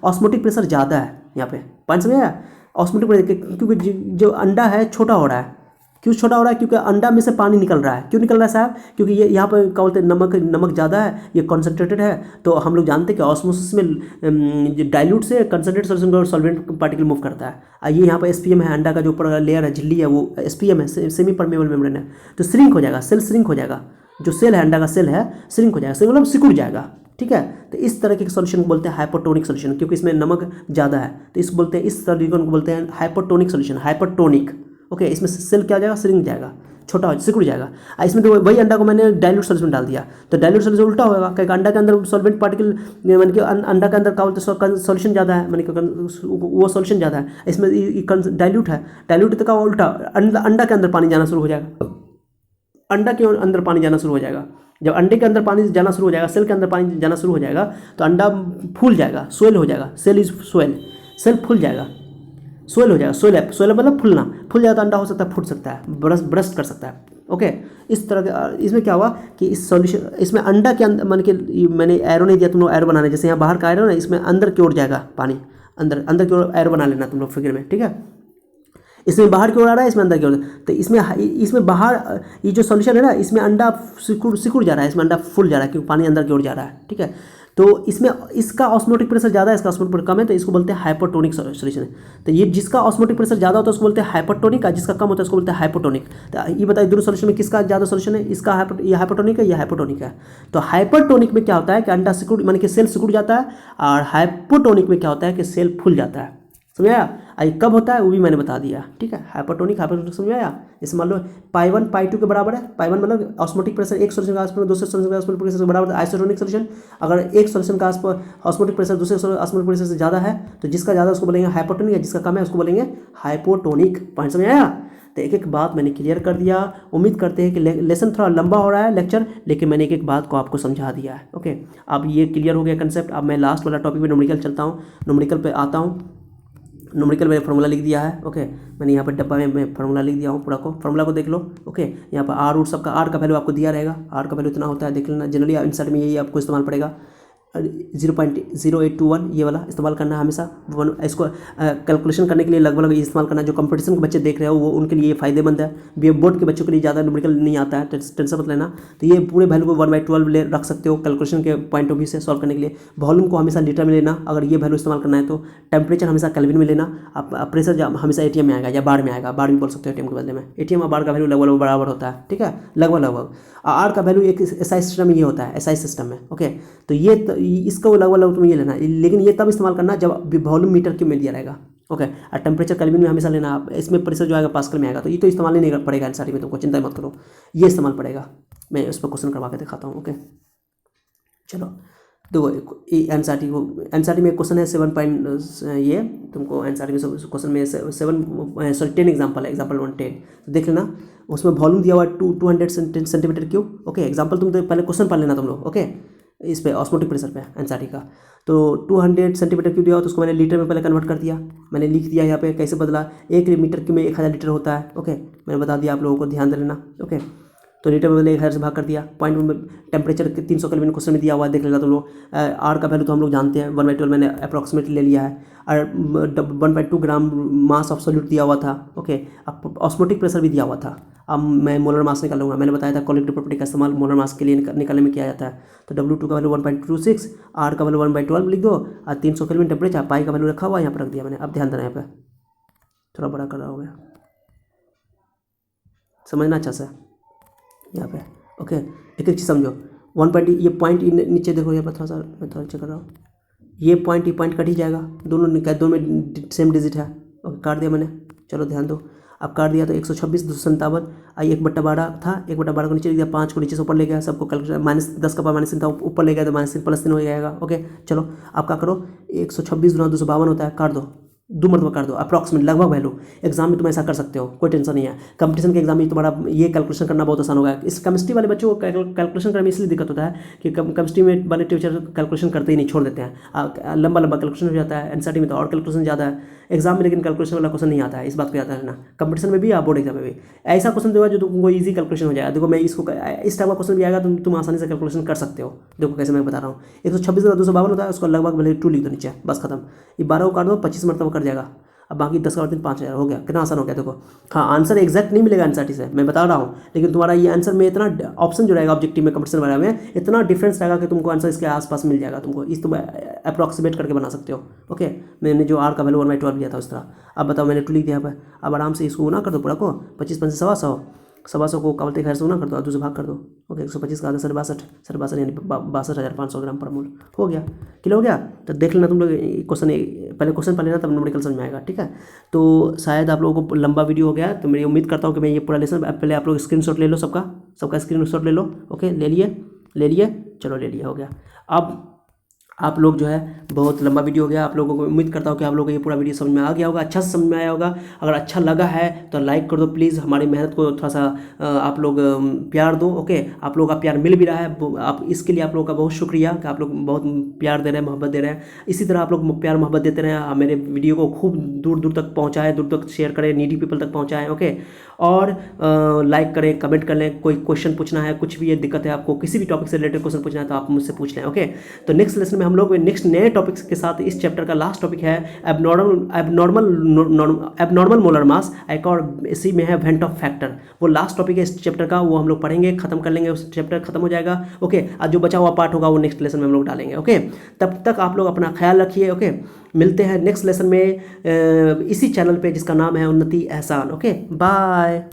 ऑस्मोटिक प्रेशर ज़्यादा है, यहाँ पे पॉइंट समझ आया, ऑस्मोटिक प्रेशर, क्योंकि जो अंडा है छोटा हो रहा है, क्यों छोटा हो रहा है, क्योंकि अंडा में से पानी निकल रहा है, क्यों निकल रहा है साहब, क्योंकि ये यहाँ पर क्या बोलते हैं नमक ज़्यादा है, ये कॉन्सेंट्रेटेड है, तो हम लोग जानते हैं कि ऑस्मोसिस में डाइल्यूट से कंसंट्रेटेड सॉल्यूशन का सॉल्वेंट पार्टिकल मूव करता है। ये यहाँ पर SPM है, अंडा का जो ऊपर लेयर है, झिल्ली है, वो SPM है, सेमी परमेबल मेम्ब्रेन है, तो श्रिंक हो जाएगा, सेल श्रिंक हो जाएगा, जो सेल है अंडा का सेल है श्रिंक हो जाएगा, मतलब सिकुड़ जाएगा, ठीक है। तो इस तरह के सॉल्यूशन को बोलते हैं हाइपोटोनिक सॉल्यूशन, क्योंकि इसमें नमक ज़्यादा है, तो इस बोलते हैं, इस सॉल्यूशन को बोलते हैं हाइपोटोनिक सॉल्यूशन, हाइपोटोनिक, ओके। इसमें सेल क्या हो जाएगा, श्रिंक जाएगा, छोटा हो सिकुड़ जाएगा। इसमें तो वही अंडा को मैंने डाइल्यूट सॉल्यूशन डाल दिया, तो डाइल्यूट सॉल्यूशन उल्टा होगा, क्योंकि अंडा के अंदर सॉल्वेंट पार्टिकल मान के अंडा के अंदर क्या बोलते हैं सॉल्यूशन ज़्यादा है, मान के वो सॉल्यूशन ज़्यादा है, इसमें डाइल्यूट है, डाइल्यूट तो का उल्टा अंडा के अंदर पानी जाना शुरू हो जाएगा, अंडा के अंदर पानी जाना शुरू हो जाएगा। जब अंडे के अंदर पानी जाना शुरू हो जाएगा, सेल के अंदर पानी जाना शुरू हो जाएगा, तो अंडा फूल जाएगा, स्वेल हो जाएगा, सेल इज स्वेल, सेल फूल जाएगा, स्वेल हो जाएगा, स्वेल मतलब फूलना, फूल जाएगा तो अंडा हो सकता है, फूट सकता है, ब्रस्ट कर सकता है, ओके। इस तरह के इसमें क्या हुआ कि इस सॉल्यूशन, इसमें अंडा के अंदर मान के मैंने एरो नहीं दिया, तुम लोग एरो बनाने, जैसे यहाँ बाहर का एरो ना, इसमें अंदर की ओर जाएगा पानी, अंदर की ओर एरो बना लेना तुम लोग फिगर में, ठीक है। इसमें बाहर की ओर आ रहा है, इसमें अंदर की ओर, तो इसमें बाहर ये जो सॉल्यूशन है ना, इसमें अंडा सिकुड़ जा रहा है, इसमें अंडा फूल जा रहा है क्योंकि पानी अंदर की ओर जा रहा है, ठीक है। तो इसमें इसका ऑस्मोटिक प्रेशर ज़्यादा है, इसका ऑस्मोटिक प्रेशर कम है, तो इसको बोलते हैं हाइपोटोनिक सॉल्यूशन है। तो ये जिसका ऑस्मोटिक प्रेशर ज़्यादा होता है उसको बोलते हैं हाइपोटोनिक, और जिसका कम होता है उसको बोलते हैं हाइपोटोनिक। तो ये बताइए दोनों सॉल्यूशन में किसका ज़्यादा सॉल्यूशन है, इसका ये हाइपोटोनिक है, ये हाइपोटोनिक है। तो हाइपरटोनिक में क्या होता है कि अंडा सिकुड़ माने कि सेल सिकुड़ जाता है, और हाइपोटोनिक में क्या होता है कि सेल फूल जाता है। समझ आया? ये कब होता है वो भी मैंने बता दिया, ठीक है। हाइपोटोनिक समझ आया? जैसे मान लो पाई 1 पाई 2 के बराबर है। पाई 1 मतलब ऑस्मोटिक प्रेशर एक सॉल्यूशन का आसपास दूसरे सॉल्यूशन का ऑस्मोटिक प्रेशर के बराबर है, आइसोटोनिक सॉल्यूशन। अगर एक सॉल्यूशन का आसपास ऑस्मोटिक प्रेशर दूसरे ऑस्मोटिक प्रेशर से ज़्यादा है तो जिसका ज़्यादा उसको बोलेंगे हाइपोटोनिक, है जिसका कम है उसको बोलेंगे हाइपोटोनिक। पॉइंट समझ आया? तो एक एक बात मैंने क्लियर कर दिया। उम्मीद करते हैं कि लेसन थोड़ा लंबा हो रहा है लेक्चर, लेकिन मैंने एक एक बात को आपको समझा दिया है। ओके, अब ये क्लियर हो गया कंसेप्ट। अब मैं लास्ट वाला टॉपिक पे न्यूमेरिकल चलता हूँ, न्यूमेरिकल पे आता हूँ। न्यूमेरिकल मैंने फार्मूला लिख दिया है। ओके, मैंने यहाँ पर डब्बा में मैं फार्मूला लिख दिया हूँ, पूरा को फार्मूला को देख लो। ओके, यहाँ पर आर रूट सबका, आर का वैल्यू आपको दिया रहेगा, आर का वैल्यू इतना होता है देख लेना। जनरली आंसर में यही आपको इस्तेमाल पड़ेगा, 0.0821 ये वाला इस्तेमाल करना है हमेशा। इसको कैलकुलेशन करने के लिए लगभग ये इस्तेमाल करना है। जो कंपटीशन के बच्चे देख रहे हो वो उनके लिए फ़ायदेमंद है। बी बोर्ड के बच्चों के लिए ज़्यादा न्यूमेरिकल नहीं आता है, टेंशन मत लेना। तो ये पूरे वैल्यू को 1/12 ले रख सकते हो कैलकुलेशन के पॉइंट ऑफ व्यू से सॉल्व करने के लिए। वॉल्यूम को हमेशा लीटर में लेना अगर ये वैल्यू इस्तेमाल करना है तो। टेम्परेचर हमेशा केल्विन में लेना। आप प्रेशर हमेशा एटीएम में आएगा या बार में आएगा, बार भी बोल सकते हो एटीएम के बदले में। एटीएम और बार का वैल्यू लगभग बराबर होता है, ठीक है, लगभग। आर का वैल्यू एक एसआई सिस्टम में ये होता है, एसआई सिस्टम में। ओके, तो ये इसको लगभग तुम्हें ये लेना, लेकिन ये तब इस्तेमाल करना जब वॉल्यूम मीटर क्यूब में दिया रहेगा। ओके, और टेम्परेचर केल्विन में हमेशा लेना। आप इसमें प्रेशर जो आएगा पास्कल में आएगा, तो ये तो इस्तेमाल ही नहीं पड़ेगा एनसीईआरटी में, तुमको चिंता मत करो, ये इस्तेमाल पड़ेगा। मैं उस पर क्वेश्चन करवा के दिखाता हूँ। ओके, चलो देखो एनसीईआरटी में क्वेश्चन है 7 ये तुमको एनसीईआरटी में क्वेश्चन में 10 एग्जाम्पल है, एग्जाम्पल 1 10 तो देख लेना। उसमें वॉल्यूम दिया हुआ 200 सेंटीमीटर क्यूब। ओके, एग्जाम्पल तुम तो पहले क्वेश्चन पढ़ लेना तुम लोग। ओके, इस पे ऑस्मोटिक प्रेशर पे एनसीईआरटी का, तो 200 सेंटीमीटर क्यूब दिया हो तो उसको मैंने लीटर में पहले कन्वर्ट कर दिया। मैंने लिख दिया यहाँ पे कैसे बदला, 1 मीटर क्यूब में 1000 लीटर होता है। ओके, मैंने बता दिया, आप लोगों को ध्यान दे लेना। ओके, तो लीटर में पहले 1000 से भाग कर दिया। पॉइंट में टेम्परेचर 300 केल्विन क्वेश्चन में दिया हुआ है, देख लेना तुम लोग। आर का वैल्यू तो हम लोग जानते हैं 1/12 मैंने अप्रॉक्सीमेटली ले लिया है, और 1/2 ग्राम मास ऑफ सॉल्यूट दिया हुआ था। ओके, अब ऑस्मोटिक प्रेशर भी दिया हुआ था। अब मैं मोलर मास निकालूंगा, मैंने बताया था कोलिगेटिव प्रॉपर्टी का इस्तेमाल मोलर मास के लिए निकालने में किया जाता है। तो W2 का वैल्यू 1.26, आर का वैल्यू 1/12 लिख दो, और 300 केल्विन टेम्परेचर, पाई का वैल्यू रखा हुआ यहाँ पर रख दिया मैंने। अब ध्यान देना, यहाँ पे थोड़ा बड़ा कर रहा हो गया, समझना अच्छा से यहाँ पे। ओके, एक एक चीज़ समझो। 1 ये पॉइंट नीचे देखो, यहाँ पर थोड़ा सा मैं थोड़ा चेक कर रहा हूँ, ये पॉइंट कट ही जाएगा, दोनों में सेम डिजिट है। ओके, काट दिया मैंने, चलो ध्यान दो। अब काट दिया तो 126 257 आई 1/12 था, 1/12 को नीचे लिख दिया, 5 को नीचे से ऊपर ले गया, सबको कैलकुलेट -10 का पावर -3 था, ऊपर ले गया तो -3 +3 हो जाएगा। ओके, चलो आप क्या करो, 126 × 252 होता है, काट दो, 2 मरतबा काट दो, अप्रॉक्सीमेट लगभग वैल्यू। एग्जाम में तुम ऐसा कर सकते हो, कोई टेंशन नहीं है। कंपटीशन के एग्जाम में तुम्हारा ये कैलकुलेशन करना बहुत आसान होगा। इस केमिस्ट्री वाले बच्चों को कैलकुलेशन करने में इसलिए दिक्कत होता है कि केमिस्ट्री में वाले टीचर कैलकुलेशन करते ही नहीं, छोड़ देते हैं, लंबा कैलकुलेशन हो जाता है। एनसीईआरटी में तो और कैलकुलेशन ज़्यादा है, एग्जाम में लेकिन कैलकुलेशन वाला क्वेश्चन नहीं आता है, इस बात को याद रखना। कंपटीशन में भी या बोर्ड एग्जाम में भी ऐसा क्वेश्चन देगा जो तुमको ईजी कैलकुलेशन हो जाएगा। देखो मैं इसको इस टाइप का क्वेश्चन भी आएगा, तुम आसानी से कैलकुलेशन कर सकते हो। देखो कैसे मैं बता रहा हूँ, 126 × 252 होता है, उसको लगभग वैल्यू 2 लिख दो नीचे, बस खत्म। ये 12 को काट दो, 25 मरतबा कट जाएगा। अब बाकी 10 का 3 5000 हो गया, कितना आसान हो गया। देखो हाँ, आंसर एग्जैक्ट नहीं मिलेगा एनसीईआरटी से, मैं बता रहा हूँ, लेकिन तुम्हारा ये आंसर में इतना ऑप्शन जो रहेगा ऑब्जेक्टिव में कंपटीशन वगैरह में इतना डिफरेंस रहेगा कि तुमको आंसर इसके आसपास मिल जाएगा। तुमको इस तुम अप्रॉक्सीमेट करके बना सकते हो। ओके, मैंने जो आर का वैल्यू 1/12 लिया था उस तरह। अब बताओ, मैंने 2 लिख दिया। अब आराम से इसको गुना कर दो पूरा को, 25 5 125 को कावलते खैर से गुना कर दो, 2 से भाग कर दो। ओके, 125 का आधा 62 यानी 62,500 ग्राम पर मोल हो गया, किलो हो गया। तो देख लेना तुम लोग क्वेश्चन, पहले क्वेश्चन पढ़ लेना, तब न्यूमेरिकल समझ में आएगा, ठीक है। तो शायद आप लोगों को लंबा वीडियो हो गया, तो मैं उम्मीद करता हूँ कि मैं ये पूरा लेसन, पहले आप लोग स्क्रीनशॉट ले लो, सबका स्क्रीनशॉट ले लो। ओके, ले लिए, चलो ले लिया, हो गया। अब आप लोग जो है, बहुत लंबा वीडियो हो गया, आप लोगों को उम्मीद करता हूँ कि आप लोगों को ये पूरा वीडियो समझ में आ गया होगा, अच्छा से समझ में आया होगा। अगर अच्छा लगा है तो लाइक कर दो प्लीज़, हमारी मेहनत को थोड़ा सा आप लोग प्यार दो। ओके, आप लोगों का प्यार मिल भी रहा है, आप इसके लिए आप लोगों का बहुत शुक्रिया कि आप लोग बहुत प्यार दे रहे हैं, मोहब्बत दे रहे हैं। इसी तरह आप लोग प्यार मोहब्बत देते रहें, मेरे वीडियो को खूब दूर दूर तक पहुँचाएँ, दूर तक शेयर करें, नीडी पीपल तक पहुँचाएँ। ओके, और लाइक करें, कमेंट कर लें, कोई क्वेश्चन पूछना है, कुछ भी ये दिक्कत है आपको, किसी भी टॉपिक से रिलेटेड क्वेश्चन पूछना है तो आप मुझसे पूछ लें। ओके, तो नेक्स्ट लेसन में हम लोग नेक्स्ट नए टॉपिक्स के साथ, इस चैप्टर का लास्ट टॉपिक है एबनॉर्मल मोलर मास, एक और इसी में है वेंट ऑफ फैक्टर। वो लास्ट टॉपिक है इस चैप्टर का, वो हम लोग पढ़ेंगे, खत्म कर लेंगे, उस चैप्टर खत्म हो जाएगा। ओके, आज जो बचा हुआ पार्ट होगा वो नेक्स्ट लेसन में हम लोग डालेंगे। ओके, तब तक आप लोग अपना ख्याल रखिए। ओके, मिलते हैं नेक्स्ट लेसन में इसी चैनल पे जिसका नाम है उन्नति एहसान। Okay, bye.